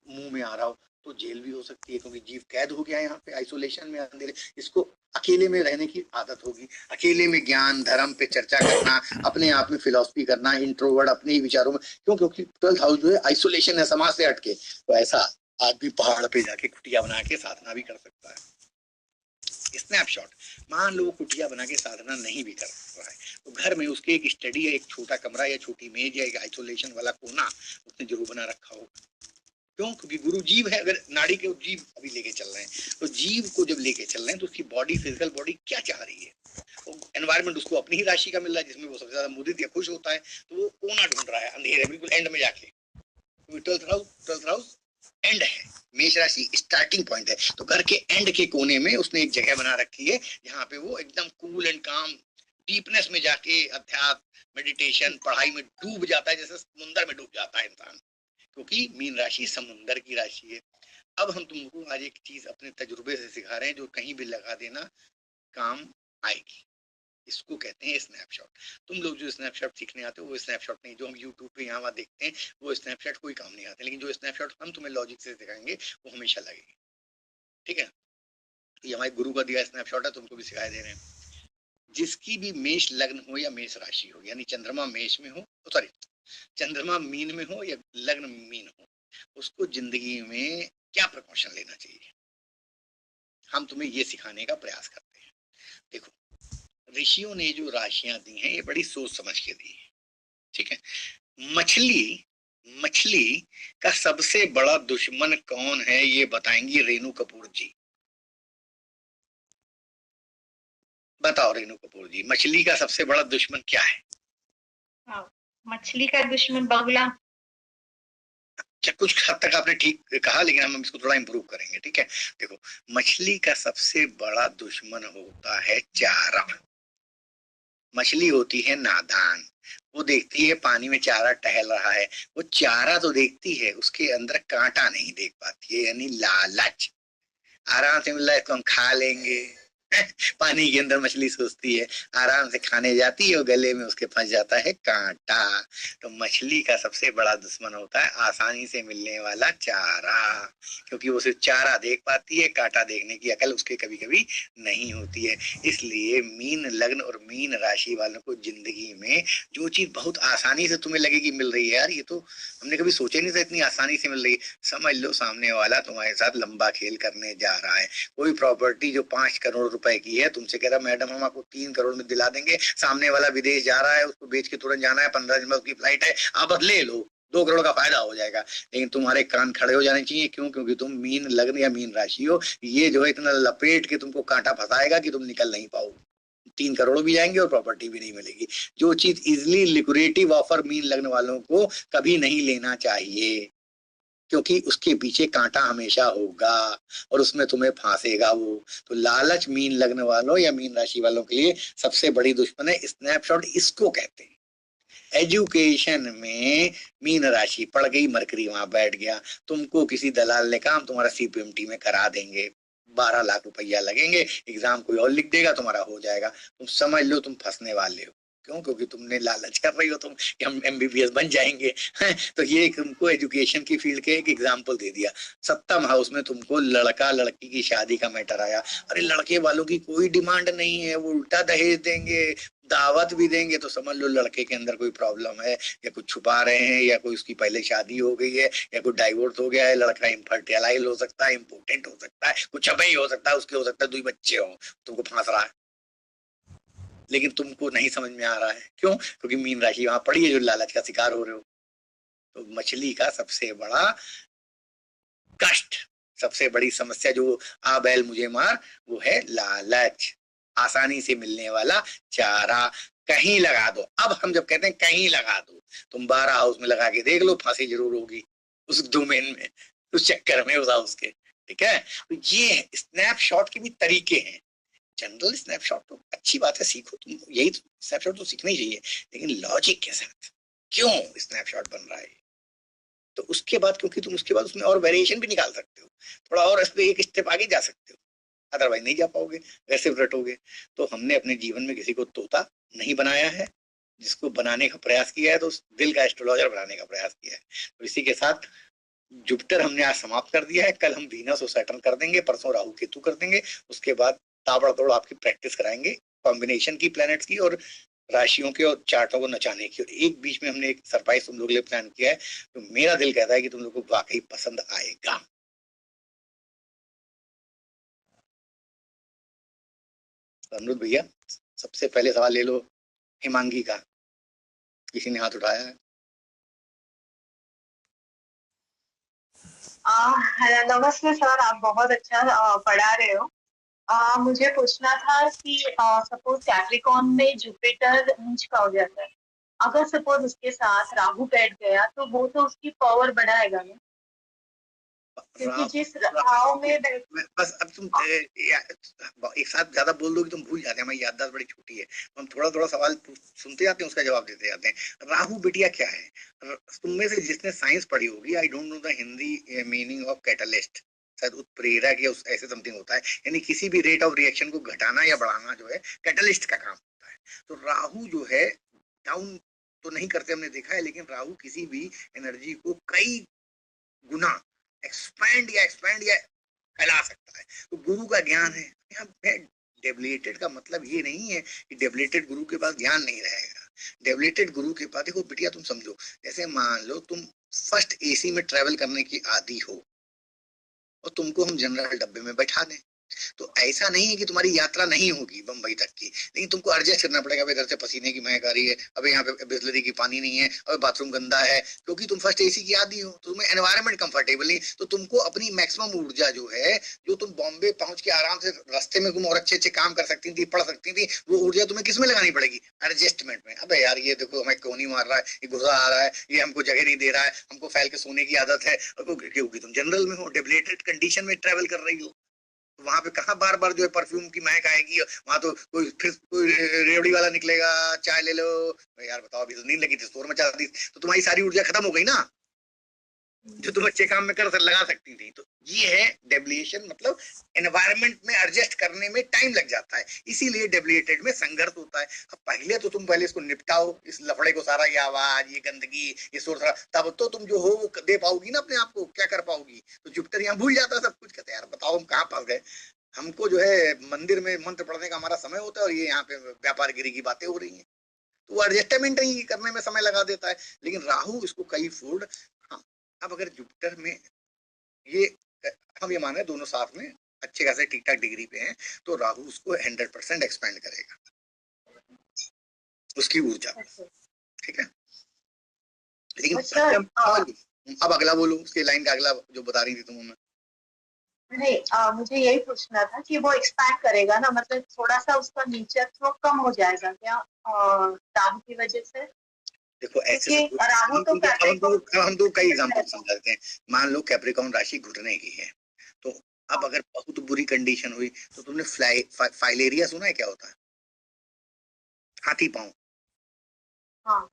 मुंह में आ रहा हो तो जेल भी हो सकती है, क्योंकि जीव कैद हो गया है यहाँ पे आइसोलेशन में, अंधेरे। इसको अकेले में रहने की आदत होगी, अकेले में ज्ञान धर्म पे चर्चा करना, अपने आप में फिलॉसफी करना, इंट्रोवर्ट अपने ही विचारों में, क्यों? क्योंकि 12th हाउस जो है आइसोलेशन है, समाज से हटके। तो ऐसा आदमी पहाड़ पे जाके कुटिया बना के साधना भी कर सकता है। स्नैपशॉट, मान लो कुटिया बना के साधना नहीं भी कर रहा है तो घर में उसके एक स्टडी या एक छोटा कमरा या छोटी मेज या एक आइसोलेशन वाला कोना उसने जरूर बना रखा होगा। क्यों? क्योंकि गुरु जीव है। अगर नाड़ी के जीव अभी लेके चल रहे हैं तो जीव को जब लेके चल रहे हैं तो उसकी बॉडी, फिजिकल बॉडी क्या चाह रही है, तो एनवायरमेंट उसको अपनी ही राशि का मिल रहा है जिसमें वो सबसे ज्यादा मुदित या खुश होता है, तो वो कोना ढूंढ रहा है अंधेरे बिल्कुल एंड में जाके। तो 12th हाउस एंड है, मेष राशि स्टार्टिंग पॉइंट है, तो घर के एंड के कोने में उसने एक जगह बना रखी है जहाँ पे वो एकदम कूल एंड काम डीपनेस में जाके अध्यात्म, मेडिटेशन, पढ़ाई में डूब जाता है, जैसे समुद्र में डूब जाता है इंसान, क्योंकि मीन राशि समुंदर की राशि है। अब हम तुमको आज एक चीज अपने तजुर्बे से सिखा रहे हैं जो कहीं भी लगा देना काम आएगी। इसको कहते हैं स्नैपशॉट। तुम लोग जो स्नैपशॉट सीखने आते हो वो स्नैपशॉट नहीं, जो हम यूट्यूब पे यहाँ वहाँ देखते हैं वो स्नैपशॉट कोई काम नहीं आते, लेकिन जो स्नैपशॉट हम तुम्हें लॉजिक से सिखाएंगे वो हमेशा लगेगी। ठीक है, तो ये हमारे गुरु का दिया स्नैपशॉट है, तुमको भी सिखाई दे रहे हैं। जिसकी भी मेष लग्न हो या मेष राशि हो, यानी चंद्रमा मेष में हो, सॉरी चंद्रमा मीन में हो या लग्न मीन हो, उसको जिंदगी में क्या प्रिकॉशन लेना चाहिए, हम तुम्हें ये सिखाने का प्रयास करते हैं। देखो, ऋषियों ने जो राशियां दी हैं ये बड़ी सोच समझ के दी है। ठीक है, मछली मछली का सबसे बड़ा दुश्मन कौन है, ये बताएंगी रेणु कपूर जी। बताओ रेणु कपूर जी, मछली का सबसे बड़ा दुश्मन क्या है? मछली का दुश्मन बगुला। अच्छा, कुछ हद तक आपने ठीक कहा, लेकिन हम इसको थोड़ा इम्प्रूव करेंगे, ठीक है। देखो, मछली का सबसे बड़ा दुश्मन होता है चारा। मछली होती है नादान, वो देखती है पानी में चारा टहल रहा है, वो चारा तो देखती है, उसके अंदर कांटा नहीं देख पाती है, यानी लालच। आराम से मिल रहा है, इसको हम खा लेंगे। पानी के अंदर मछली सोचती है, आराम से खाने जाती है, और गले में उसके फंस जाता है कांटा। तो मछली का सबसे बड़ा दुश्मन होता है आसानी से मिलने वाला चारा, क्योंकि वो सिर्फ चारा देख पाती है, कांटा देखने की अकल उसके कभी कभी नहीं होती है। इसलिए मीन लग्न और मीन राशि वालों को जिंदगी में जो चीज बहुत आसानी से तुम्हें लगेगी मिल रही है, यार ये तो हमने कभी सोचा नहीं था इतनी आसानी से मिल रही है, समझ लो सामने वाला तुम्हारे साथ लंबा खेल करने जा रहा है। कोई प्रॉपर्टी जो 5 करोड़ रुपए की है, तुमसे कह रहा मैडम हम आपको 3 करोड़ में दिला देंगे, सामने वाला विदेश जा रहा है, उसको बेच के तुरंत जाना है, 15 दिन में उसकी फ्लाइट है, आप बस ले लो, 2 करोड़ का फायदा हो जाएगा। लेकिन तुम्हारे कान खड़े हो जाने चाहिए, क्यों? क्योंकि तुम मीन लग्न या मीन राशि हो, ये जो है इतना लपेट के तुमको कांटा फंसाएगा कि तुम निकल नहीं पाओगे। 3 करोड़ भी जाएंगे और प्रॉपर्टी भी नहीं मिलेगी। जो चीज इजिली लिक्विडेटिव ऑफर मीन लगने वालों को कभी नहीं लेना चाहिए, क्योंकि उसके पीछे कांटा हमेशा होगा और उसमें तुम्हें फांसेगा वो। तो लालच मीन लगने वालों या मीन राशि वालों के लिए सबसे बड़ी दुश्मन है। स्नैपशॉट इसको कहते हैं। एजुकेशन में मीन राशि पड़ गई, मरकरी वहां बैठ गया, तुमको किसी दलाल ने कहा हम तुम्हारा सीपीएमटी में करा देंगे, 12 लाख रुपया लगेंगे, एग्जाम कोई और लिख देगा, तुम्हारा हो जाएगा। तुम समझ लो तुम फंसने वाले हो। क्यों? क्योंकि तुमने लालच कर रही हो तुम कि हम एमबीबीएस बन जाएंगे। तो ये तुमको एजुकेशन की फील्ड के एक एग्जाम्पल दे दिया। सप्तम हाउस में तुमको लड़का लड़की की शादी का मैटर आया। अरे लड़के वालों की कोई डिमांड नहीं है, वो उल्टा दहेज देंगे, दावत भी देंगे, तो समझ लो लड़के के अंदर कोई प्रॉब्लम है, या कुछ छुपा रहे हैं, या कोई उसकी पहले शादी हो गई है, या कोई डाइवोर्स हो गया है। लड़का इनफर्टाइल हो सकता है, इम्पोर्टेंट हो सकता है, कुछ अबे हो सकता है, उसके हो सकता है 2 बच्चे हो, तुमको फांस रहा है, लेकिन तुमको नहीं समझ में आ रहा है। क्यों? क्योंकि मीन राशि वहां पड़ी है जो लालच का शिकार हो रहे हो। तो मछली का सबसे बड़ा कष्ट, सबसे बड़ी समस्या जो आ बैल मुझे मार, वो है लालच, आसानी से मिलने वाला चारा। कहीं लगा दो। अब हम जब कहते हैं कहीं लगा दो, तुम 12 हाउस में लगा के देख लो, फांसी जरूर होगी उस डोमेन में, उस चक्कर में, उस हाउस के। ठीक है? तो ये स्नैपशॉट के भी तरीके हैं। जनरल स्नैपशॉट तो अच्छी बात है, सीखो तुम, यही तो स्नैपशॉट तो सीखना ही चाहिए, लेकिन लॉजिक के साथ क्यों स्नैपशॉट बन रहा है। तो उसके बाद, क्योंकि तुम उसके बाद उसमें और वेरिएशन भी निकाल सकते हो, थोड़ा और इस पे एक स्टेप आगे जा सकते हो, अदरवाइज नहीं जा पाओगे, वैसे रटोगे। तो हमने अपने जीवन में किसी को तोता नहीं बनाया है, जिसको बनाने का प्रयास किया है तो उस दिल का एस्ट्रोलॉजर बनाने का प्रयास किया है। तो इसी के साथ जुपिटर हमने आज समाप्त कर दिया है, कल हम वीनस और सैटर्न कर देंगे, परसों राहु केतु कर देंगे, उसके बाद ताबड़तोड़ आपकी प्रैक्टिस कराएंगे कॉम्बिनेशन की, प्लैनेट्स की और राशियों के और चार्टों को नचाने की। और एक बीच में हमने एक सरप्राइज तुम लोग के लिए प्लान किया है, तो मेरा दिल कहता है कि तुम लोग को वाकई पसंद आएगा। अमरुद भैया, सबसे पहले सवाल ले लो हिमांगी का, किसी ने हाथ उठाया है? नमस्ते सर, आप बहुत अच्छा पढ़ा रहे हो। मुझे पूछना था कि सपोज कैप्रिकॉन में जुपिटर नीच का हो जाता है, अगर सपोज उसके साथ राहु बैठ गया तो वो तो उसकी पावर बढ़ाएगा ना, क्योंकि जिस राहु में बस अब तुम एक साथ ज्यादा बोल दो कि तुम भूल जाते हैं, हमारी याददाश्त बड़ी छोटी है, हम थोड़ा थोड़ा सवाल सुनते जाते हैं, उसका जवाब देते जाते हैं। राहु बिटिया क्या है? तुम में से जिसने साइंस पढ़ी होगी, I don't know the Hindi meaning of catalyst, शायद उत्प्रेरक या ऐसे समथिंग होता है, यानी किसी भी रेट ऑफ रिएक्शन को घटाना या बढ़ाना जो है कैटलिस्ट का काम होता है। तो राहु जो है डाउन तो नहीं करते हमने देखा है, लेकिन राहु किसी भी एनर्जी को कई गुना एक्सपैंड या फैला सकता है। तो गुरु का ज्ञान है यहाँ पे। डेबिलिटेड का मतलब ये नहीं है कि डेबिलिटेड गुरु के पास ज्ञान नहीं रहेगा। डेबिलिटेड गुरु के पास, देखो बिटिया तुम समझो, जैसे मान लो तुम फर्स्ट एसी में ट्रेवल करने की आदी हो और तुमको हम जनरल डब्बे में बैठा दें, तो ऐसा नहीं है कि तुम्हारी यात्रा नहीं होगी बंबई तक की, लेकिन तुमको एडजस्ट करना पड़ेगा। इधर से पसीने की महक आ रही है, अबे यहाँ पे बिस्लरी की पानी नहीं है, अबे बाथरूम गंदा है, क्योंकि तुम फर्स्ट एसी की आदी हो, तो तुम्हें एनवायरनमेंट कंफर्टेबल नहीं। तो तुमको अपनी मैक्सिमम ऊर्जा जो है, जो तुम बॉम्बे पहुंच के आराम से रास्ते में तुम और अच्छे अच्छे काम कर सकती थी, पढ़ सकती थी, वो ऊर्जा तुम्हें किसमें लगानी पड़ेगी? एडजस्टमेंट में। अबे यार ये देखो हमें क्यों नहीं मार रहा है, ये गुस्सा आ रहा है, ये हमको जगह नहीं दे रहा है, हमको फैल के सोने की आदत है, क्योंकि तुम जनरल में हो, डेबिलेटेड कंडीशन में ट्रेवल कर रही हो। वहां पे कहाँ बार बार जो है परफ्यूम की महक आएगी? वहां तो कोई रेवड़ी वाला निकलेगा, चाय ले लो। यार बताओ, अभी तो नींद लगी थी, शोर मचा दी, तो तुम्हारी सारी ऊर्जा खत्म हो गई ना, जो तुम अच्छे काम में कर लगा सकती थी। तो ये है डेविएशन, मतलब एनवायरनमेंट में एडजस्ट करने में टाइम लग जाता है, इसीलिए डेविएटेड में संघर्ष होता है। अब पहले तो तुम पहले इसको निपटाओ, इस लफड़े को सारा, ये आवाज, ये गंदगी, ये शोर, तब तो तुम जो हो वो दे पाओगी ना अपने आप को, क्या कर पाओगी? तो जुपिटर यहाँ भूल जाता है सब कुछ, कहते यार बताओ हम कहाँ फंस गए, हमको जो है मंदिर में मंत्र पढ़ने का हमारा समय होता है और ये यहाँ पे व्यापारगिरी की बातें हो रही हैं। तो वो एडजस्टमेंट ही करने में समय लगा देता है। लेकिन राहु इसको कई फोल्ड, हाँ। अब अगर जुपिटर में ये, हम ये माने दोनों साथ में अच्छे खासे ठीक ठाक डिग्री पे हैं, तो राहु उसको 100% एक्सपेंड करेगा, उसकी ऊर्जा, ठीक है। लेकिन अब अगला बोलो, उसके लाइन का अगला जो बता रही थी तुम हमें। नहीं, मुझे यही पूछना था कि वो एक्सपैंड करेगा ना, मतलब थोड़ा सा उसका नीचत्व कम हो जाएगा क्या राहु की वजह से? देखो ऐसे राहु तो हम तो कई एग्जांपल समझाते हैं। मान लो कैप्रिकॉर्न राशि घुटने की है, तो अब अगर बहुत बुरी कंडीशन हुई, तो तुमने फाइलेरिया सुना है? क्या होता है? हाथी पांव। हाँ।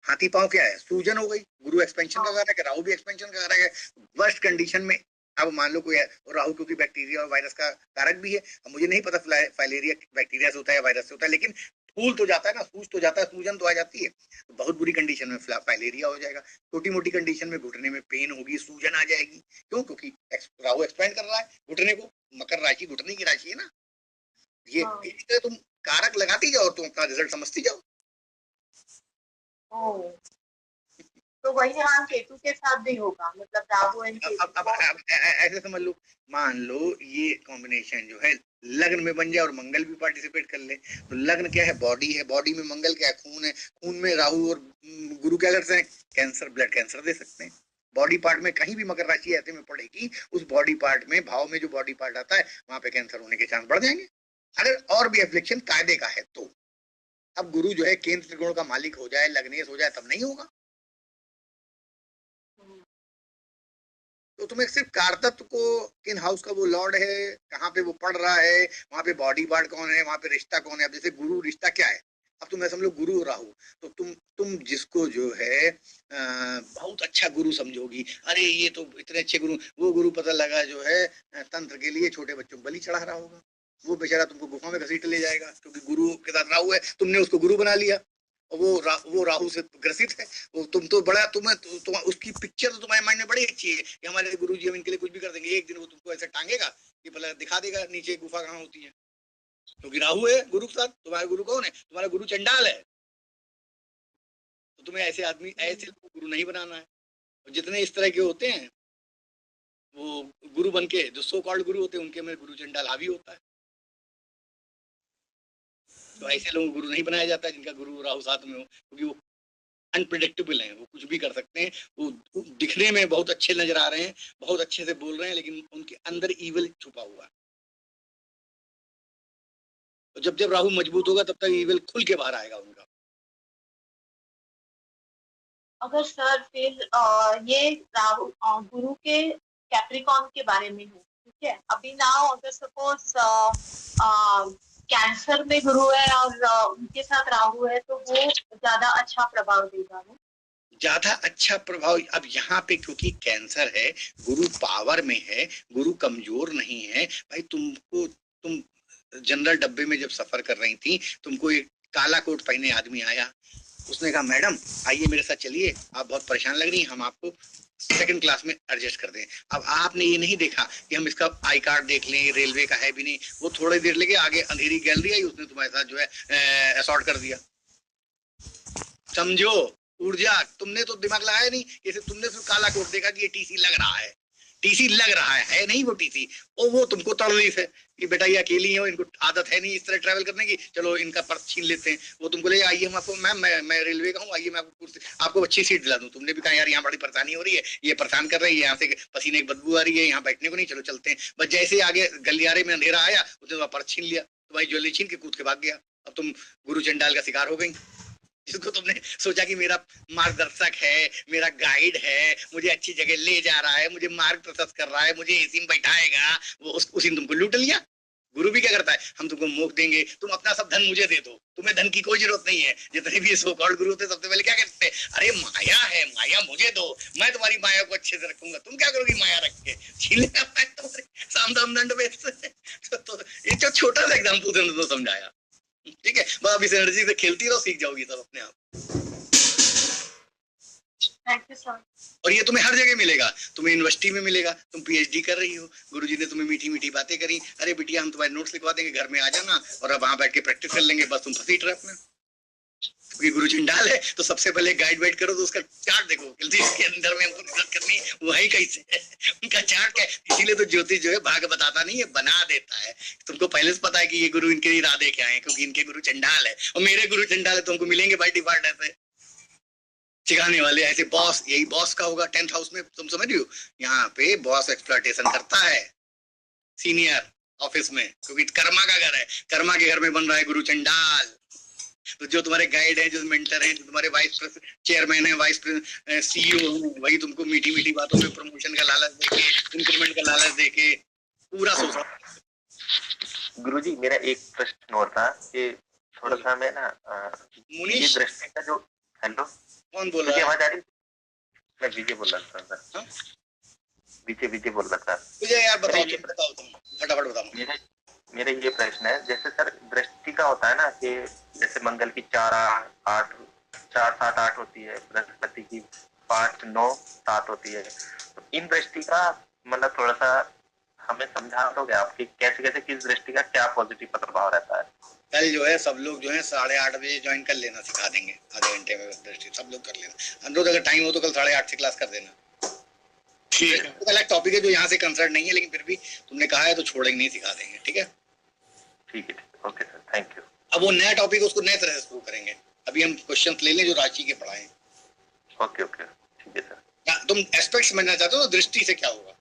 हाथी पांव क्या है? सूजन हो गई, गुरु एक्सपेंशन का कारक है, राहु भी एक्सपेंशन का कारक है। वर्स्ट कंडीशन में अब मान लो कोई राहु क्योंकि बैक्टीरिया और वायरस का कारक भी है, अब मुझे नहीं पता फाइलेरिया बैक्टीरिया से होता है या वायरस से होता है, लेकिन फूल तो जाता है ना, सूज तो जाता है, सूजन तो आ जाती है। तो बहुत बुरी कंडीशन में फाइलेरिया हो जाएगा। छोटी मोटी कंडीशन में घुटने में पेन होगी, सूजन आ जाएगी। क्यों? क्योंकि राहु एक्सपेंड कर रहा है घुटने को, मकर राशि घुटने की राशि है ना। ये तुम कारक लगाती जाओ, तुम अपना रिजल्ट समझती जाओ। तो वही हाँ केतु के साथ भी होगा, मतलब राहु एंड केतु। अब ऐसे समझ लो, मान लो ये कॉम्बिनेशन जो है लग्न में बन जाए और मंगल भी पार्टिसिपेट कर ले, तो लग्न क्या है? बॉडी है, बॉडी में मंगल क्या है? खून है, खून में राहु और गुरु क्या करते हैं? कैंसर, ब्लड कैंसर दे सकते हैं। बॉडी पार्ट में कहीं भी मकर राशि ऐसे में पड़ेगी, उस बॉडी पार्ट में, भाव में जो बॉडी पार्ट आता है, वहां पे कैंसर होने के चांस बढ़ जाएंगे, अगर और भी एफ्लिक्शन कायदे का है तो। अब गुरु जो है केंद्र त्रिकोण का मालिक हो जाए, लग्नेश हो जाए, तब नहीं होगा। तो तुम्हें सिर्फ कारतत्व को, किन हाउस का वो लॉर्ड है, कहाँ पे वो पढ़ रहा है, वहां पे बॉडी पार्ट कौन है, वहां पे रिश्ता कौन है। अब जैसे गुरु रिश्ता क्या है, अब तुम्हें समझ लो गुरु और राहु, तो तुम जिसको जो है बहुत अच्छा गुरु समझोगी, अरे ये तो इतने अच्छे गुरु, वो गुरु पता लगा जो है तंत्र के लिए छोटे बच्चों को बलि चढ़ा रहा होगा, वो बेचारा तुमको गुफा में घसीट ले जाएगा, क्योंकि गुरु के साथ राहु है, तुमने उसको गुरु बना लिया, वो राहु से ग्रसित है। वो तुम तो बड़ा, तुम्हें उसकी पिक्चर तो तुम्हारे माइंड में बड़ी अच्छी है कि हमारे गुरुजी हम इनके लिए कुछ भी कर देंगे। एक दिन वो तुमको ऐसे टांगेगा कि भला दिखा देगा नीचे गुफा कहाँ होती है, क्योंकि राहु है गुरु के साथ। तुम्हारा गुरु कौन है? तुम्हारा गुरु चंडाल है। तो तुम्हें ऐसे आदमी, ऐसे गुरु नहीं बनाना है। जितने इस तरह के होते हैं वो गुरु बन के, जो सो कॉल्ड गुरु होते हैं, उनके में गुरु चंडाल हावी होता है। तो ऐसे लोगों को गुरु नहीं बनाया जाता है जिनका गुरु राहु साथ में हो, क्योंकि वो अनप्रिडिक्टेबल हैं, वो कुछ भी कर सकते हैं। वो दिखने में बहुत अच्छे नजर आ रहे हैं, बहुत अच्छे से बोल रहे हैं, लेकिन उनके अंदर ईविल छुपा हुआ है। तो जब जब राहु मजबूत होगा तब तक ईविल खुल के बाहर आएगा उनका। अगर सर फिर ये राहु गुरु के कैप्रिकॉर्न के बारे में हो, ठीक है, अभी नाउ अगर सपोज कैंसर में गुरु है और उनके साथ राहु है, तो वो ज्यादा अच्छा प्रभाव देगा ना? ज्यादा अच्छा प्रभाव। अब यहाँ पे क्योंकि कैंसर है, गुरु पावर में है, गुरु कमजोर नहीं है भाई। तुम जनरल डब्बे में जब सफर कर रही थी, तुमको एक काला कोट पहने आदमी आया, उसने कहा मैडम आइए मेरे साथ चलिए, आप बहुत परेशान लग रही हैं, हम आपको सेकंड क्लास में एडजस्ट कर दें। अब आपने ये नहीं देखा कि हम इसका आई कार्ड देख लें, रेलवे का है भी नहीं, वो थोड़ी देर लेके आगे अंधेरी गैलरी आई, उसने तुम्हारे साथ जो है असॉर्ट कर दिया। समझो ऊर्जा, तुमने तो दिमाग लगाया नहीं, जैसे तुमने सिर्फ काला कोट देखा कि ये टीसी लग रहा है, टीसी लग रहा है नहीं वो टीसी, वो तुमको तकलीफ है कि बेटा ये अकेली हो, इनको आदत है नहीं इस तरह ट्रैवल करने की, चलो इनका पर्स छीन लेते हैं। वो तुमको ले आइए हम आपको, मैम मैं रेलवे का हूँ, आइए मैं आपको अच्छी सीट दिला दूं। तुमने भी कहा यार यहाँ बड़ी परेशानी हो रही है, ये परेशान कर रही है, यहाँ से पसीने की बदबू आ रही है, यहाँ बैठने को नहीं, चलो चलते हैं। बस जैसे आगे गलियारे में अंधेरा आया उसने पर्स छीन लिया, तुम्हारी ज्वेलरी छीन के कूद के भाग गया। अब तुम गुरु चंडाल का शिकार हो गई, जिसको तुमने सोचा कि मेरा मार्गदर्शक है, मेरा गाइड है, मुझे अच्छी जगह ले जा रहा है, मुझे मार्ग प्रशस्त कर रहा है, मुझे एसी में बैठाएगा, वो उसी ने तुमको लूट लिया। गुरु भी क्या करता है, हम तुमको मोक्ष देंगे, तुम अपना सब धन मुझे दे दो, तुम्हें धन की कोई जरूरत नहीं है। जितने भी सो कॉल्ड गुरु थे सबसे पहले क्या कहते थे, अरे माया है, माया मुझे दो, मैं तुम्हारी माया को अच्छे से रखूंगा, तुम क्या करोगी माया रख के, छीन लेना तुम्हारे सामदाम दंड में। तो ये जो छोटा सा एग्जाम्पल तो समझाया, ठीक है। बस अब इस एनर्जी से खेलती रहो, सीख जाओगी सब अपने आप। Thank you sir. और ये तुम्हें हर जगह मिलेगा, तुम्हें यूनिवर्सिटी में मिलेगा, तुम पीएचडी कर रही हो, गुरुजी ने तुम्हें मीठी मीठी बातें करी, अरे बिटिया हम तुम्हारे नोट्स लिखवा देंगे, घर में आ जाना और अब वहां बैठ के प्रैक्टिस कर लेंगे, बस तुम फंसी ट्रैप में। क्योंकि गुरु चंडाल है तो सबसे पहले गाइड वाइड करो तो उसका चार्ट देखो, इसके अंदर में हमको रिसर्च करनी वही कैसे है, उनका चार्ट है। इसीलिए तो ज्योतिष जो है भाग बताता नहीं है, बना देता है। तुमको पहले से पता है कि ये गुरु इनके इरादे क्या है, क्योंकि इनके गुरु चंडाल है और मेरे गुरु चंडाल है, तुमको मिलेंगे बाय डिफॉल्ट ऐसे सिखाने वाले, ऐसे बॉस। यही बॉस का होगा 10th हाउस में, तुम समझ रही हो, यहाँ पे बॉस एक्सप्लॉयटेशन करता है सीनियर ऑफिस में, क्योंकि कर्मा का घर है, कर्मा के घर में बन रहा है गुरु चंडाल। तो जो तुम्हारे गाइड है, जो मेंटर है, जो तुम्हारे वाइस चेयरमैन है, वाइस सीईओ है, वही तुमको मीठी मीठी बातों में प्रमोशन का लालच देके, इंक्रीमेंट का लालच देके पूरा शोषण। गुरुजी मेरा एक प्रश्न और था कि थोड़ा सा मैं ना मुनीश दृष्टि का जो, हेलो कौन बोल रहा है? आवाज आ रही? मैं विजय बोल रहा था सर। विजय बोल रहा था। मुझे यार बताओ तुम फटाफट बताओ। मेरा ये प्रश्न है, जैसे सर दृष्टि का होता है ना कि जैसे मंगल की 4 7 8 होती है, बृहस्पति की 5 9 7 होती है, तो इन दृष्टि का मतलब थोड़ा सा हमें समझा दोगे आप कि कैसे कैसे किस दृष्टि का क्या पॉजिटिव प्रभाव रहता है? कल जो है सब लोग जो है 8:30 बजे ज्वाइन कर लेना, सिखा देंगे आधे घंटे में दृष्टि, सब लोग कर लेना। अनुरोध अगर टाइम हो तो कल 8:30 से क्लास कर देना, ठीक है। तो अलग टॉपिक है जो यहाँ से कंसर्न नहीं है, लेकिन फिर भी तुमने कहा है तो छोड़ेंगे नहीं, सिखा देंगे, ठीक है। ठीक है, ओके सर, थैंक यू। अब वो नया टॉपिक है, उसको नए तरह से शुरू करेंगे। अभी हम क्वेश्चन ले लें जो राशि के पढ़ाए। ओके ठीक है सर। तुम एस्पेक्ट समझना चाहते हो दृष्टि से क्या होगा?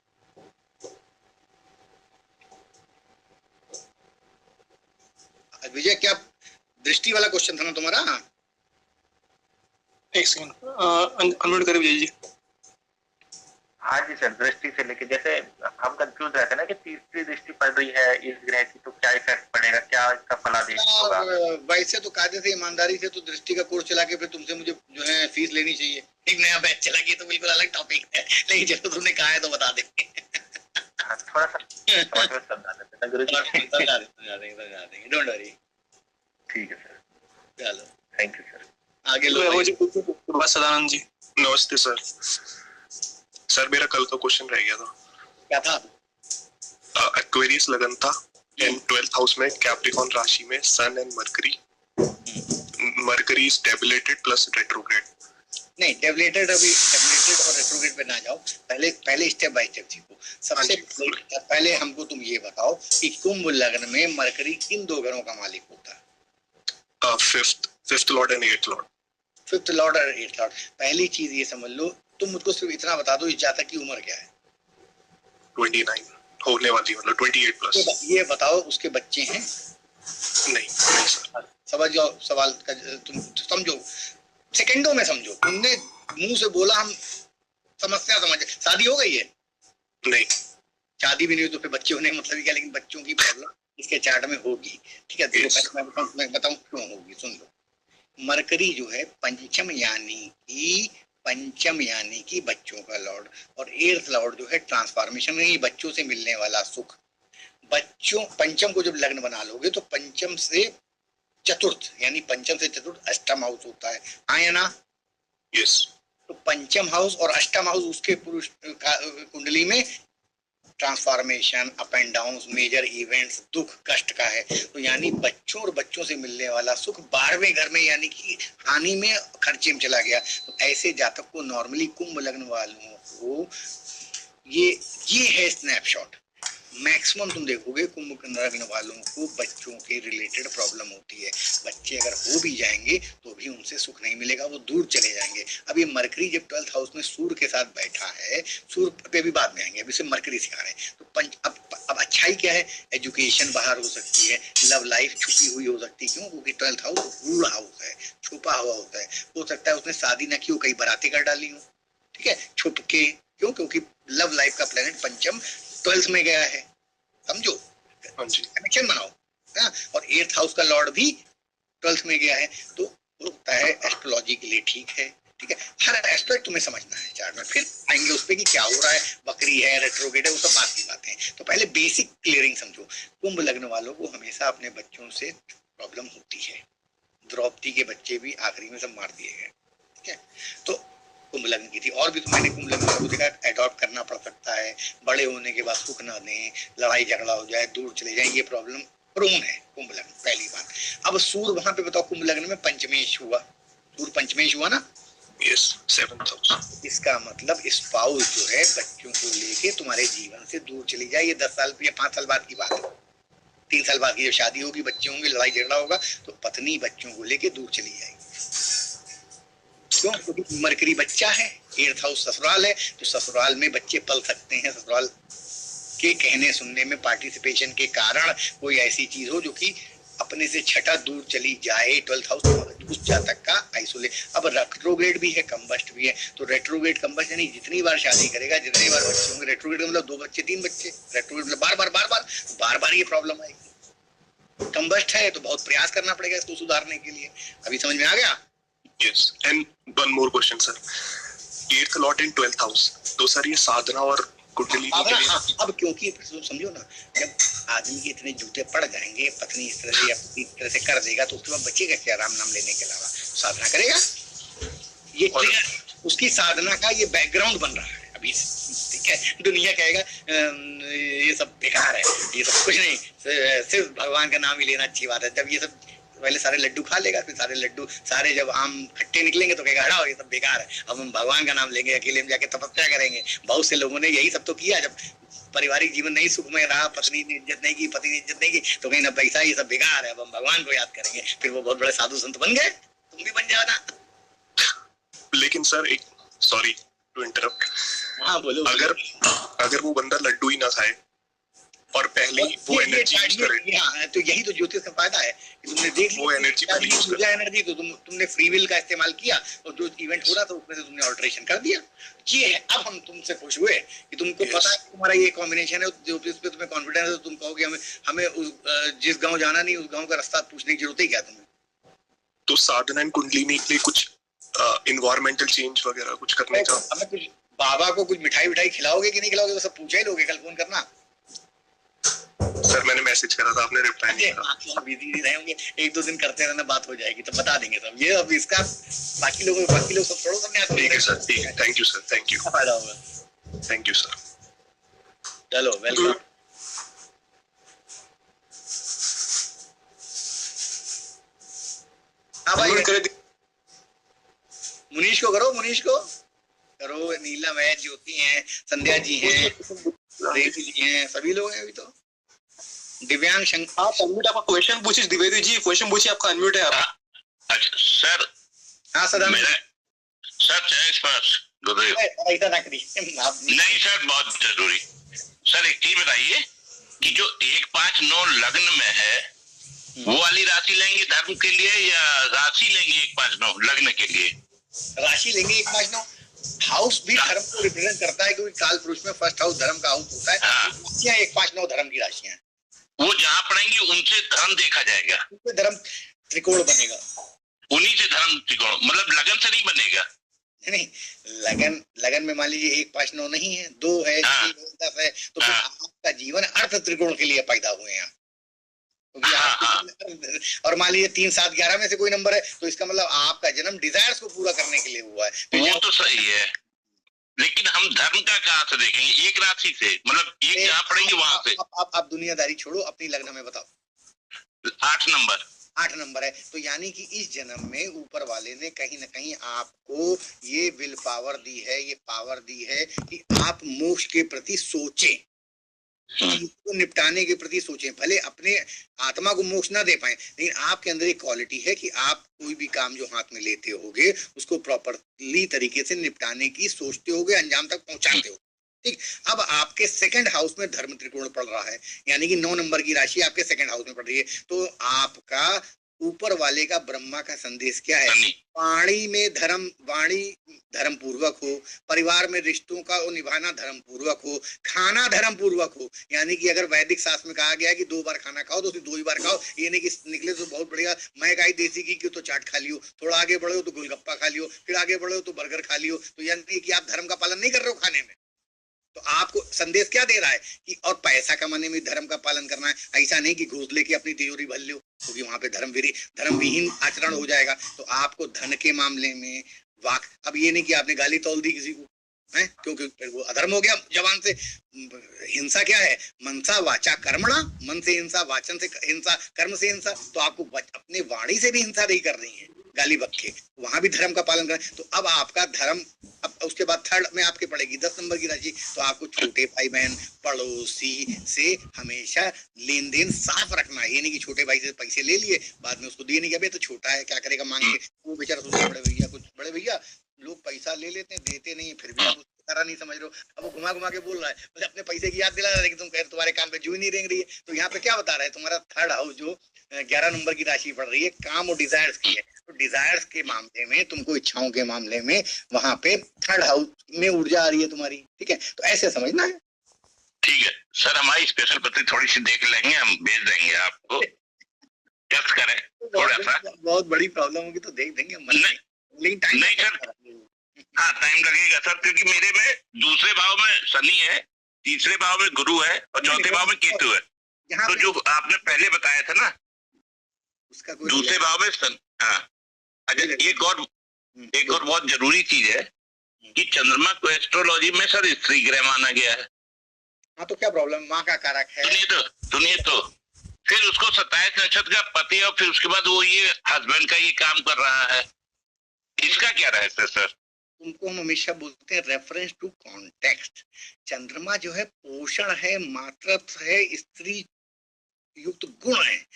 विजय क्या दृष्टि वाला क्वेश्चन था ना तुम्हारा? एक सेकंड अनम्यूट करें विजय जी। हाँ जी सर, दृष्टि से लेके जैसे हम कंफ्यूज रहते हैं ना कि तीसरी दृष्टि पड़ रही है इस ग्रह की, तो क्या इफेक्ट पड़ेगा, क्या इसका फलादेश होगा? वैसे तो कायदे से ईमानदारी से तो दृष्टि का कोर्स चला के फिर तुमसे मुझे जो है फीस लेनी चाहिए। एक नया बैच चला के तो बिल्कुल अलग टॉपिक है, लेकिन चलो तुमने कहा है तो बता देंगे। थोड़ा सा समझा देते हैं गुरुजी, समझा देंगे, डोंट वरी। ठीक है सर, चलो थैंक यू सर। आगे लो। सदानंद जी नमस्ते सर। सर मेरा कल का क्वेश्चन रह गया था। क्या था? एक्वेरियस लगन था एंड 12th हाउस में कैप्रिकॉर्न राशि में sun and Mercury. Mercury is debilitated plus retrograde. नहीं, डेबिलेटेड और रेट्रोग्रेड पे ना जाओ, पहले स्टेप बाय स्टेप सीखो। सबसे पहले हमको तुम ये बताओ कि कुंभ लग्न में मरकरी किन 2 घरों का मालिक होता है? Fifth Lord and 8th Lord. 5th Lord और 8th लॉर्ड। पहली चीज ये समझ लो, तुम मुझको सिर्फ इतना बता दो इस जातक की उम्र क्या है? 29 होने वाली, मतलब 28 प्लस। ये बताओ उसके बच्चे हैं? नहीं सर। समझ जाओ सवाल का, तुम समझो, सेकंडों में समझो। तुमने मुंह से बोला, हम समस्या समझ। शादी हो गई है? नहीं। शादी भी नहीं हुई तो फिर बच्चे होने का मतलब क्या? लेकिन बच्चों की प्रॉब्लम इसके चार्ट में होगी, ठीक है। मैं बताऊं क्यों होगी, सुन लो। मरकरी जो है पंचम यानी कि बच्चों का लॉर्ड, और 8th लॉर्ड जो है ट्रांसफॉर्मेशन, यानी बच्चों से मिलने वाला सुख। बच्चों, पंचम को जब लग्न बना लोगे तो पंचम से चतुर्थ, यानी पंचम से चतुर्थ अष्टम हाउस होता है, हाँ या ना? यस। तो पंचम हाउस और अष्टम हाउस उसके पुरुष कुंडली में transformation, up and down, major events, दुख कष्ट का है। तो यानी बच्चों और बच्चों से मिलने वाला सुख 12वें घर में, यानी कि हानि में, खर्चे में चला गया। तो ऐसे जातक को नॉर्मली कुंभ लग्न वालों को ये है स्नैपशॉट। मैक्सिमम तुम देखोगे कुंभ लग्न वालों को बच्चों के रिलेटेड प्रॉब्लम होती है। बच्चे अगर हो भी जाएंगे तो भी उनसे सुख नहीं मिलेगा, वो दूर चले जाएंगे। अब ये मरकरी जब 12th हाउस में सूर्य के साथ बैठा है, सूर्य पे भी बाद में आएंगे, अभी से मरकरी सिखा रहे हैं, तो अब अच्छाई क्या है, एजुकेशन बाहर हो सकती है, लव लाइफ छुपी हुई हो सकती है। क्यों? क्योंकि 12th हाउस रूल हाउस है, छुपा हुआ होता है। हो सकता है उसने शादी ना की हो, कई बारातें कर डाली हो, ठीक है, छुप के। क्यों? क्योंकि लव लाइफ का प्लेनेट पंचम 12th में गया है, समझो, कनेक्शन बनाओ। और 8th हाउस का लॉर्ड भी 12th में गया है, तो होता है एस्ट्रोलॉजी के लिए ठीक है, ठीक है। हर एस्पेक्ट तुम्हें समझना है चार्ट में, फिर आएंगे उस पे कि क्या हो रहा है, बकरी है, रेट्रोग्रेड है, वो सब बात की बातें हैं। तो पहले बेसिक क्लियरिंग समझो। कुंभ लग्न वालों को हमेशा अपने बच्चों से प्रॉब्लम होती है। द्रौपदी के बच्चे भी आखिरी में सब मार दिए गए, ठीक है। तो कुंभ लग्न की थी, और भी तो मैंने कुंभ लग्न को देखा, एडॉप्ट करना पड़ सकता है, बड़े होने के बाद सुख ना दें, लड़ाई झगड़ा हो जाए, दूर चले जाए, ये प्रॉब्लम प्रोन है कुंभ लग्न, पहली बात। अब सूर्य वहां पे बताओ कुंभ लग्न में पंचमेश हुआ, सूर्य पंचमेश हुआ ना, यस, 7th हाउस। इसका मतलब स्पाउस जो है बच्चों को लेके तुम्हारे जीवन से दूर चली जाए। ये 10 साल या 5 साल बाद की बात है, 3 साल बाद की जब शादी होगी, बच्चे होंगे, लड़ाई झगड़ा होगा, तो पत्नी बच्चों को लेके दूर चली जाएगी। क्यों? क्योंकि मरकरी बच्चा है, 8th हाउस ससुराल है, तो ससुराल में बच्चे पल सकते हैं। ससुराल के कहने सुनने में पार्टिसिपेशन के कारण कोई ऐसी चीज हो जो कि अपने से छठा दूर चली जाए, 12th हाउस उस जातक का आइसोलेट। अब रेट्रोग्रेड भी है, कम्बस्ट भी है, तो रेट्रोग्रेड कम्बस्ट यानी जितनी बार शादी करेगा, जितनी बार बच्चे होंगे, रेट्रोग्रेड मतलब 2 बच्चे 3 बच्चे, रेट्रोग्रेड मतलब बार बार ये प्रॉब्लम आएगी। कम्बस्ट है तो बहुत प्रयास करना पड़ेगा इसको सुधारने के लिए। अभी समझ में आ गया? Yes, and one more question, sir. 8th lord in 12th house. तो सर ये साधना और कुंडली के लिए। हाँ, अब क्योंकि समझो ना, जब आदमी के इतने जूते पड़ जाएंगे, पत्नी इस तरह से या इस तरह से कर देगा, तो उसके बाद बचेगा क्या राम नाम लेने के अलावा? साधना करेगा, ये उसकी साधना का ये बैकग्राउंड बन रहा है अभी, ठीक है। दुनिया कहेगा ये सब बेकार है, ये सब कुछ नहीं, सिर्फ भगवान का नाम ही लेना अच्छी बात है। जब ये सब पहले सारे लड्डू खा लेगा, फिर सारे जब आम खट्टे निकलेंगे तो कहेगा हटाओ ये सब बेकार है, अब हम भगवान का नाम लेंगे, अकेले में जाके तपस्या करेंगे। बहुत से लोगों ने यही सब तो किया, जब पारिवारिक जीवन नहीं सुखमय रहा, पत्नी ने इज्जत नहीं की, पति ने इज्जत नहीं की, तो कहीं ना पैसा ये सब बेकार है, अब हम भगवान को याद करेंगे। फिर वो बहुत बड़े साधु संत बन गए, तुम भी बन जाओ ना। लेकिन सर एक, सॉरी टू इंटरप्ट, हाँ बोलो। अगर वो बंदा लड्डू ही ना खाए और पहले वो एनर्जी यूज करे, हाँ, तो यही तो ज्योतिष का फायदा है कि तुमने देख वो एनर्जी एनर्जी तो तुमने फ्री विल का इस्तेमाल किया, और जो इवेंट हो रहा था उसमें से तुमने ऑल्टरेशन कर दिया। ये है। अब हम तुमसे खुश हुए कि तुमको पता है तुम्हारा ये कॉम्बिनेशन है, ज्योतिष पे तुम्हें कॉन्फिडेंस है, तो तुम कहोगे हमें जिस गाँव जाना नहीं, उस गाँव का रास्ता पूछने की जरूरत ही क्या तुम्हें। तो साधना एंड कुंडली के लिए कुछ इन्वायरमेंटल चेंज वगैरह कुछ करने का, हमें कुछ बाबा को कुछ मिठाई खिलाओगे कि नहीं खिलाओगे, वो सब पूछा ही लोगे, कल फोन करना। सर मैंने मैसेज करा था, आपने रिप्लाई नहीं करा। बिजी रहे होंगे, 1-2 दिन करते रहना, बात हो जाएगी तो बता देंगे सब। ये अब इसका बाकी लोग सब छोड़ो, सबने ठीक है सर, ठीक है, thank you sir, thank you, फायदा होगा। Thank you sir. चलो वेलकम। हाँ भाई, मुनीश को करो, नीलम है, ज्योति है, संध्या जी हैं, रेखी जी हैं, सभी लोग हैं अभी तो। दिव्यांग शंकर, आप अनम्यूट, आपका क्वेश्चन पूछिए। द्विवेदी जी क्वेश्चन पूछिए, आपका अनम्यूट है। अच्छा सर, हाँ सदा मेरा सर गुरुदेव ऐसा ना करिए नहीं सर, बहुत जरूरी सर। एक चीज बताइए कि जो 1-5-9 लग्न में है, वो वाली राशि लेंगे धर्म के लिए या राशि लेंगे 1-5-9 लग्न के लिए? राशि लेंगे 1-5-9। हाउस भी धर्म को रिप्रेजेंट करता है, क्योंकि काल पुरुष में फर्स्ट हाउस धर्म का हाउस होता है। राशियां 1-5-9 धर्म की राशियां, वो जहाँ पड़ेंगी उनसे धर्म देखा जाएगा, धर्म त्रिकोण बनेगा, उन्हीं से धर्म त्रिकोण, मतलब लगन से नहीं बनेगा। नहीं, लगन में मान लीजिए 1-5-9 नहीं है, 2 है, 10 है, तो आपका जीवन अर्थ त्रिकोण के लिए पैदा हुए हैं। और मान लीजिए 3-7-11 में से कोई नंबर है, तो इसका मतलब आपका जन्म डिजायर्स को पूरा करने के लिए हुआ है। वो तो सही है, लेकिन हम धर्म का कहाँ से देखेंगे? एक राशि से, मतलब एक जहाँ पड़ेंगे वहां से। आप दुनियादारी छोड़ो, अपनी लग्न में बताओ। 8 नंबर। 8 नंबर है। तो यानी कि इस जन्म में ऊपर वाले ने कहीं ना कहीं आपको ये विल पावर दी है, ये पावर दी है कि आप मोक्ष के प्रति सोचें, चीज को निपटाने के प्रति सोचें। भले अपने आत्मा को मोक्ष ना दे पाए, लेकिन आपके अंदर एक क्वालिटी है कि आप कोई भी काम जो हाथ में लेते होगे उसको प्रॉपरली तरीके से निपटाने की सोचते होगे, अंजाम तक पहुंचाते हो। ठीक, अब आपके सेकंड हाउस में धर्म त्रिकोण पड़ रहा है, यानी कि 9 नंबर की राशि आपके सेकंड हाउस में पड़ रही है। तो आपका ऊपर वाले का ब्रह्मा का संदेश क्या है? वाणी में धर्म, वाणी धर्म पूर्वक हो, परिवार में रिश्तों का निभाना धर्म पूर्वक हो, खाना धर्म पूर्वक हो। यानी कि अगर वैदिक शास्त्र में कहा गया है कि 2 बार खाना खाओ तो उसे 2 ही बार खाओ, ये नहीं कि निकले तो बहुत बढ़िया मैं खाई देसी घी की तो चाट खा लियो, थोड़ा आगे बढ़ो तो गोलगप्पा खा लियो, फिर आगे बढ़ो तो बर्गर खा लियो। तो यानी कि आप धर्म का पालन नहीं कर रहे हो खाने में। तो आपको संदेश क्या दे रहा है कि और पैसा कमाने में धर्म का पालन करना है। ऐसा नहीं कि घूस लेके अपनी तिजोरी भर लो, क्योंकि वहां पे धर्म विहीन आचरण हो जाएगा। तो आपको धन के मामले में वाक, अब ये नहीं कि आपने गाली तौल दी किसी को है, क्योंकि वो अधर्म हो गया जबान से। हिंसा क्या है? मनसा वाचा कर्मणा, मन से हिंसा, वाचन से हिंसा, कर्म से हिंसा। तो आपको अपने वाणी से भी हिंसा नहीं कर रही है, गाली बक्के, वहां भी धर्म का पालन करें। तो अब आपका धर्म, अब उसके बाद थर्ड में आपके पड़ेगी 10 नंबर की राशि। तो आपको छोटे भाई बहन पड़ोसी से हमेशा लेन देन साफ रखना है। ये नहीं कि छोटे भाई से पैसे ले लिए बाद में उसको दिए नहीं, अबे तो छोटा है क्या करेगा मांग के, वो बेचारा सोचता बड़े भैया, कुछ बड़े भैया लोग पैसा ले लेते हैं देते नहीं है, फिर भी आप उसकी तरह नहीं समझ रहे हो। अब वो घुमा घुमा के बोल रहा है, मतलब अपने पैसे की याद दिला रहा है, लेकिन तुम कह तुम्हारे कान पे जू ही नहीं रेंग रही है। तो यहाँ पे क्या बता रहा है, तुम्हारा थर्ड हाउस जो 11 नंबर की राशि पड़ रही है काम और डिजायर्स की है। तो डिजायर्स के मामले में तुमको, इच्छाओं के मामले में वहां पे थर्ड हाउस में ऊर्जा आ रही है तुम्हारी। ठीक है, तो ऐसे समझना है। ठीक है सर, हमारी स्पेशल पत्रिका थोड़ी सी देख लेंगे, हम भेज देंगे आपको, टेस्ट करें थोड़ा सा। बहुत बड़ी प्रॉब्लम होगी तो देख देंगे, लेकिन टाइम नहीं सर, हाँ टाइम लगेगा सर, क्योंकि मेरे में दूसरे भाव में शनि है, तीसरे भाव में गुरु है और चौथे भाव में केतु है। तो जो आपने पहले बताया था ना, उसका दूसरे भाव में सन, हाँ। अच्छा, एक और बहुत जरूरी चीज है कि चंद्रमा को एस्ट्रोलॉजी में सर स्त्री ग्रह माना गया है। हाँ, तो क्या प्रॉब्लम, माँ का कारक है। सुनिए तो फिर उसको 27 नक्षत्र का पति, और फिर उसके बाद वो ये हस्बैंड का ये काम कर रहा है, इसका क्या रहस्य सर? तुमको हम हमेशा बोलते हैं रेफरेंस टू कॉन्टेक्स्ट। चंद्रमा जो है पोषण है, मातृत्व है, स्त्री युक्त गुण है।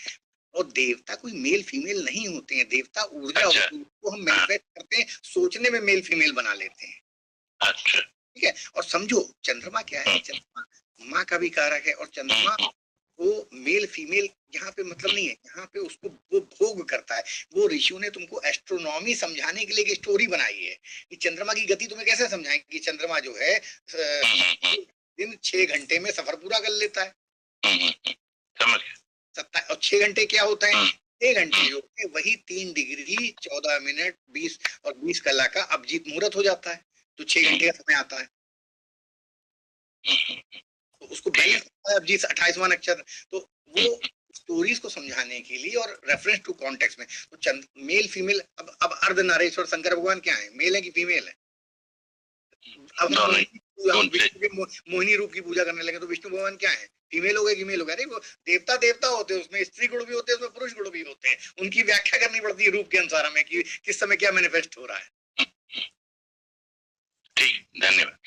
और देवता कोई मेल फीमेल नहीं होते हैं, देवता ऊर्जा होती है, उसको हम मैनिफेस्ट करते हैं, सोचने में मेल फीमेल बना लेते हैं। अच्छा, ठीक है, और समझो चंद्रमा क्या है, चंद्रमा माँ का भी कारक है। और चंद्रमा वो मेल फीमेल यहाँ पे मतलब नहीं है, यहाँ पे उसको वो भोग करता है। वो ऋषियों ने तुमको एस्ट्रोनॉमी समझाने के लिए एक स्टोरी बनाई है कि चंद्रमा की गति तुम्हें कैसे समझाएं कि चंद्रमा जो है दिन 6 घंटे में सफर पूरा कर लेता है। समझ, और 6 घंटे क्या होता है, 6 घंटे जो है वही 3 डिग्री 14 मिनट 20 और 20 कला का अभिजीत मुहूर्त हो जाता है। तो 6 घंटे का समय आता है, तो उसको बैलेंस होता है अभिजीत 28वां नक्षत्र। तो वो स्टोरीज को समझाने के लिए और रेफरेंस टू कॉन्टेक्स्ट में तो मेल फीमेल। अब अर्धनारेश्वर शंकर भगवान क्या है, मेल है कि फीमेल है? अब हम विष्णु के मोहिनी रूप की पूजा करने लगे तो विष्णु भगवान क्या है, फीमेल हो गए कि मेल हो गए? अरे वो देवता देवता होते हैं, उसमें स्त्री गुण भी होते हैं, उसमें पुरुष गुण भी होते हैं। उनकी व्याख्या करनी पड़ती है रूप के अनुसार हमें कि किस समय क्या मैनिफेस्ट हो रहा है। ठीक, धन्यवाद।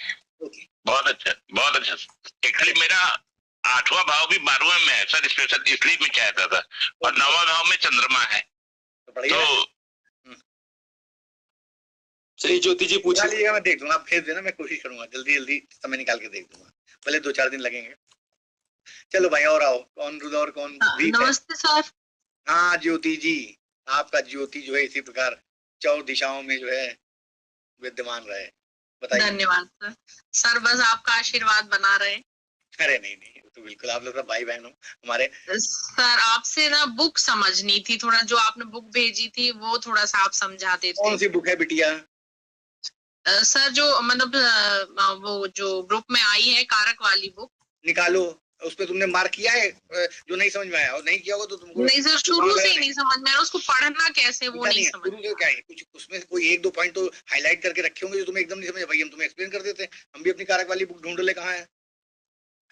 बहुत अच्छा, बहुत अच्छा। एक्चुअली मेरा 8वां भाव भी 12वें में है सर, स्पेशल इसलिए मैं चाहता था, और 9वां भाव में चंद्रमा है। तो चलिए ज्योति जी पूछिए। मैं देख दूंगा, आप भेज देना, मैं कोशिश करूंगा जल्दी जल्दी समय निकाल के देख दूंगा, भले 2-4 दिन लगेंगे। चलो भाई, और आओ, कौन रुदा और कौन? नमस्ते सर। हाँ ज्योति जी, आपका ज्योति जो है इसी प्रकार 4 दिशाओं में जो है विद्यमान रहे, बताइए। धन्यवाद सर। सर बस आपका आशीर्वाद बना रहे। अरे नहीं, तो बिल्कुल आप लोग सब भाई बहन हो हमारे। सर आपसे ना बुक समझनी थी, थोड़ा जो आपने बुक भेजी थी वो थोड़ा सा आप समझा देते। कौन सी बुक है बिटिया? सर जो मतलब वो जो ग्रुप में आई है कारक वाली बुक निकालो, उसपे तुमने मार्क किया है जो नहीं समझ में आया, और नहीं किया होगा तो तुमको नहीं सर, शुरू से ही नहीं समझ में आया, उसको पढ़ना कैसे वो नहीं समझ शुरू से क्या है, कुछ उसमें कोई 1-2 पॉइंट तो हाईलाइट करके रखे होंगे जो तुम्हें एकदम नहीं समझ। भाई हम तुम्हें एक्सप्लेन कर देते हैं, हम भी अपनी कारक वाली बुक ढूंढ ले, कहाँ है?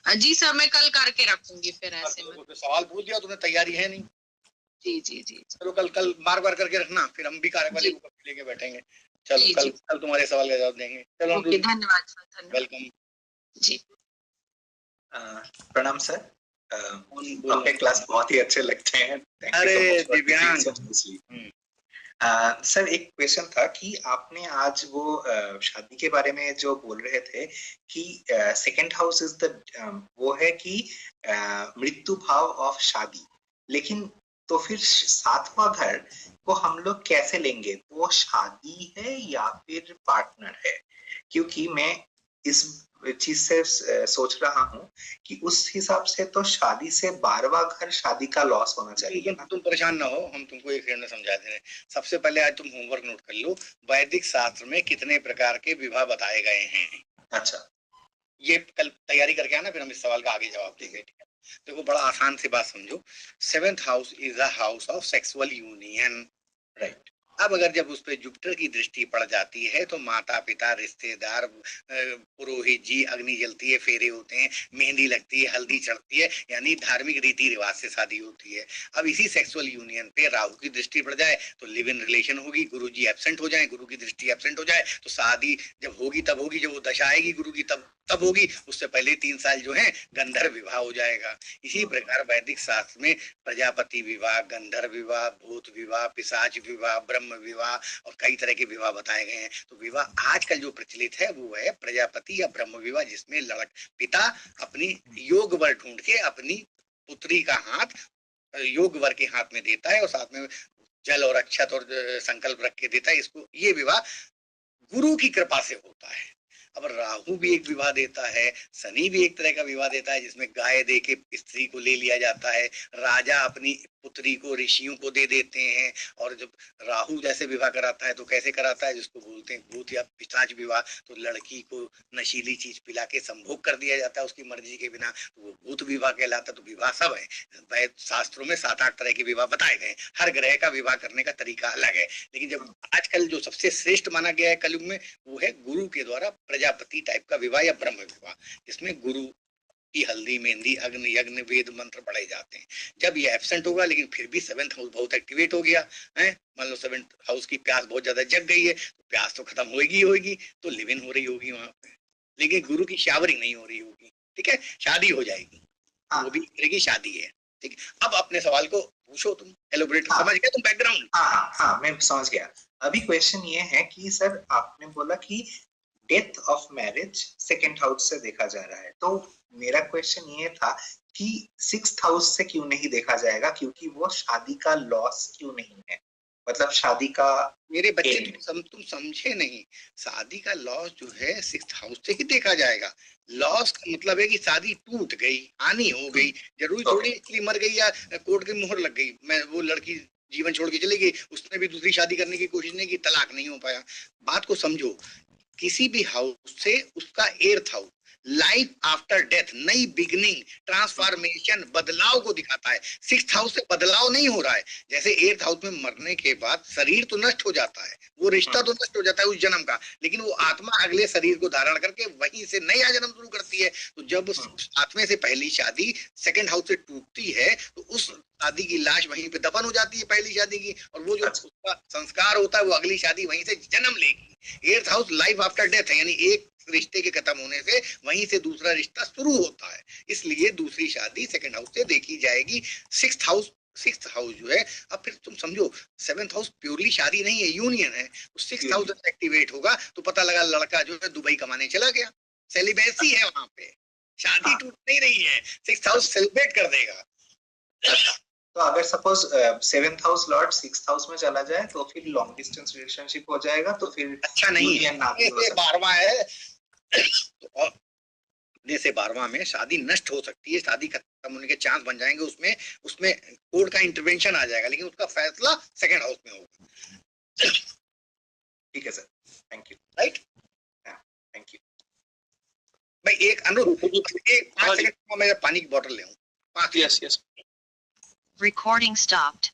जी सर, मैं कल करके रखूंगी। फिर ऐसे में सवाल पूछ दिया तुमने, तैयारी है नहीं। जी जी जी चलो कल कल बार बार करके रखना, फिर हम भी कार्यवाही को लेके बैठेंगे। चलो कल कल तुम्हारे सवाल का जवाब देंगे। चलो ओके, धन्यवाद सर, धन्यवाद वेलकम जी। प्रणाम सर, आपके क्लास बहुत ही अच्छे लगते हैं। अरे दिव्यांग, सर एक क्वेश्चन था कि आपने आज वो शादी के बारे में जो बोल रहे थे कि सेकंड हाउस इज द वो है कि मृत्यु भाव ऑफ शादी, लेकिन तो फिर सातवां घर को हम लोग कैसे लेंगे? वो शादी है या फिर पार्टनर है? क्योंकि मैं इस चीज से सोच रहा हूँ कि उस हिसाब से तो शादी से 12वां घर शादी का लॉस होना चाहिए। तुम परेशान ना हो, हम तुमको एक सेकंड में समझा दे रहे हैं। सबसे पहले आज तुम होमवर्क नोट कर लो, वैदिक शास्त्र में कितने प्रकार के विवाह बताए गए हैं। अच्छा, ये कल तैयारी करके आना, फिर हम इस सवाल का आगे जवाब देंगे। देखो बड़ा आसान सी बात समझो, 7th house is a house of sexual union, right. अब अगर जब उस पर जुपिटर की दृष्टि पड़ जाती है तो माता पिता, रिश्तेदार, पुरोहित जी, अग्नि जलती है, फेरे होते हैं, मेहंदी लगती है, हल्दी चढ़ती है, यानी धार्मिक रीति रिवाज से शादी होती है। अब इसी सेक्सुअल यूनियन पे राहु की दृष्टि पड़ जाए तो लिव इन रिलेशन होगी, गुरु जी एब्सेंट हो जाए, गुरु की दृष्टि एब्सेंट हो जाए तो शादी जब होगी तब होगी, जब वो दशा आएगी गुरु की तब होगी, उससे पहले 3 साल जो है गंधर्व विवाह हो जाएगा। इसी प्रकार वैदिक शास्त्र में प्रजापति विवाह, गंधर्व विवाह, भूत विवाह, पिशाच विवाह, ब्रह्म विवाह और कई तरह के विवाह बताए गए हैं। तो विवाह आजकल जो प्रचलित है वो है प्रजापति या ब्रह्म विवाह, जिसमें पिता अपनी योग वर ढूंढ के अपनी पुत्री का हाथ योग वर के हाथ में देता है और साथ में जल और अक्षत और संकल्प रख के देता है। इसको ये विवाह गुरु की कृपा से होता है। अब राहु भी एक विवाह देता है, शनि भी एक तरह का विवाह देता है जिसमें गाय दे के स्त्री को ले लिया जाता है, राजा अपनी पुत्री को ऋषियों को दे देते हैं। और जब राहु जैसे विवाह कराता है तो कैसे कराता है, जिसको बोलते हैं भूत या पिशाच विवाह, तो लड़की को नशीली चीज पिला के संभोग कर दिया जाता है उसकी मर्जी के बिना, तो वो भूत विवाह कहलाता है। तो विवाह सब है, वैद शास्त्रों में 7-8 तरह के विवाह बताए गए, हर ग्रह का विवाह करने का तरीका अलग है। लेकिन जब आजकल जो सबसे श्रेष्ठ माना गया है कलयुग में वो है गुरु के द्वारा प्रजापति टाइप का विवाह या ब्रह्म विवाह, जिसमें गुरु की हल्दी, मेहंदी, अग्नि यज्ञ, वेद मंत्र पढ़े जाते हैं। जब ये एब्सेंट होगा लेकिन फिर भी 7th हाउस बहुत एक्टिवेट हो गया है, मान लो 7th हाउस की प्यास बहुत ज्यादा जग गई है, तो प्यास तो खत्म होगी तो लिव इन हो रही होगी वहां पे, लेकिन गुरु की शावरिंग नहीं हो रही होगी, ठीक है, शादी हो जाएगी, वो भी एक तरह की शादी है, ठीक है। अब अपने सवाल को पूछो तुम, एलोबरेट समझ गए तुम बैकग्राउंड? हाँ मैं समझ गया। अभी क्वेश्चन ये है कि सर आपने बोला कि death of marriage 2nd house से देखा जा रहा है, तो मेरा क्वेश्चन ये था कि 6th हाउस से क्यों नहीं देखा जाएगा, क्योंकि वो शादी का लॉस क्यों नहीं है? मतलब शादी का, मेरे बच्चे तुम समझे नहीं, शादी का लॉस जो है 6th हाउस से ही देखा जाएगा। लॉस का मतलब है कि शादी टूट गई, हानि हो गई, जरूरी थोड़ी इसलिए मर गई या कोर्ट की मुहर लग गई, मैं वो लड़की जीवन छोड़ के चली गई, उसने भी दूसरी शादी करने की कोशिश नहीं की, तलाक नहीं हो पाया। बात को समझो, किसी भी हाउस से उसका 8th house life after death, नई बिगनिंग, ट्रांसफॉर्मेशन, बदलाव को दिखाता है। 6th हाउस से बदलाव नहीं हो रहा है। जैसे 8th हाउस में मरने के बाद शरीर तो नष्ट हो जाता है, वो रिश्ता तो नष्ट हो जाता है उस जन्म का, लेकिन वो आत्मा अगले शरीर को धारण करके वहीं से नया जन्म शुरू करती है। तो जब आत्मा से पहली शादी 2nd हाउस से टूटती है तो उस शादी की लाश वहीं पे दफन हो जाती है पहली शादी की, और वो जो उसका संस्कार होता है वो अगली शादी वहीं से जन्म लेगी। 8th house life after death है, यानी एक रिश्ते के खत्म होने से वहीं से दूसरा रिश्ता शुरू होता है, इसलिए दूसरी शादी 2nd हाउस से देखी जाएगी। 6th हाउस जो है, अब फिर तुम समझो 7th हाउस प्योरली शादी नहीं है, यूनियन है। तो 6th हाउस एक्टिवेट होगा तो पता लगा लड़का जो है दुबई कमाने चला गया, सेलिब्रेसी है वहां पे, शादी टूट नहीं रही है, 6th हाउस सेलिब्रेट कर देगा। तो अगर suppose 7th house Lord 6th house में चला जाए तो फिर लॉन्ग डिस्टेंस रिलेशनशिप हो जाएगा, तो फिर अच्छा नहीं है, 12वां है तो जैसे 12वां में शादी नष्ट हो सकती है, शादी खत्म होने के चांस बन जाएंगे, उसमें कोर्ट का इंटरवेंशन आ जाएगा, लेकिन उसका फैसला 2nd हाउस में होगा। ठीक है sir, thank you. Right, thank you भाई। एक अनुरोध, एक 5 सेकंड में मैं पानी की बोतल ले आऊं। Yes Recording stopped.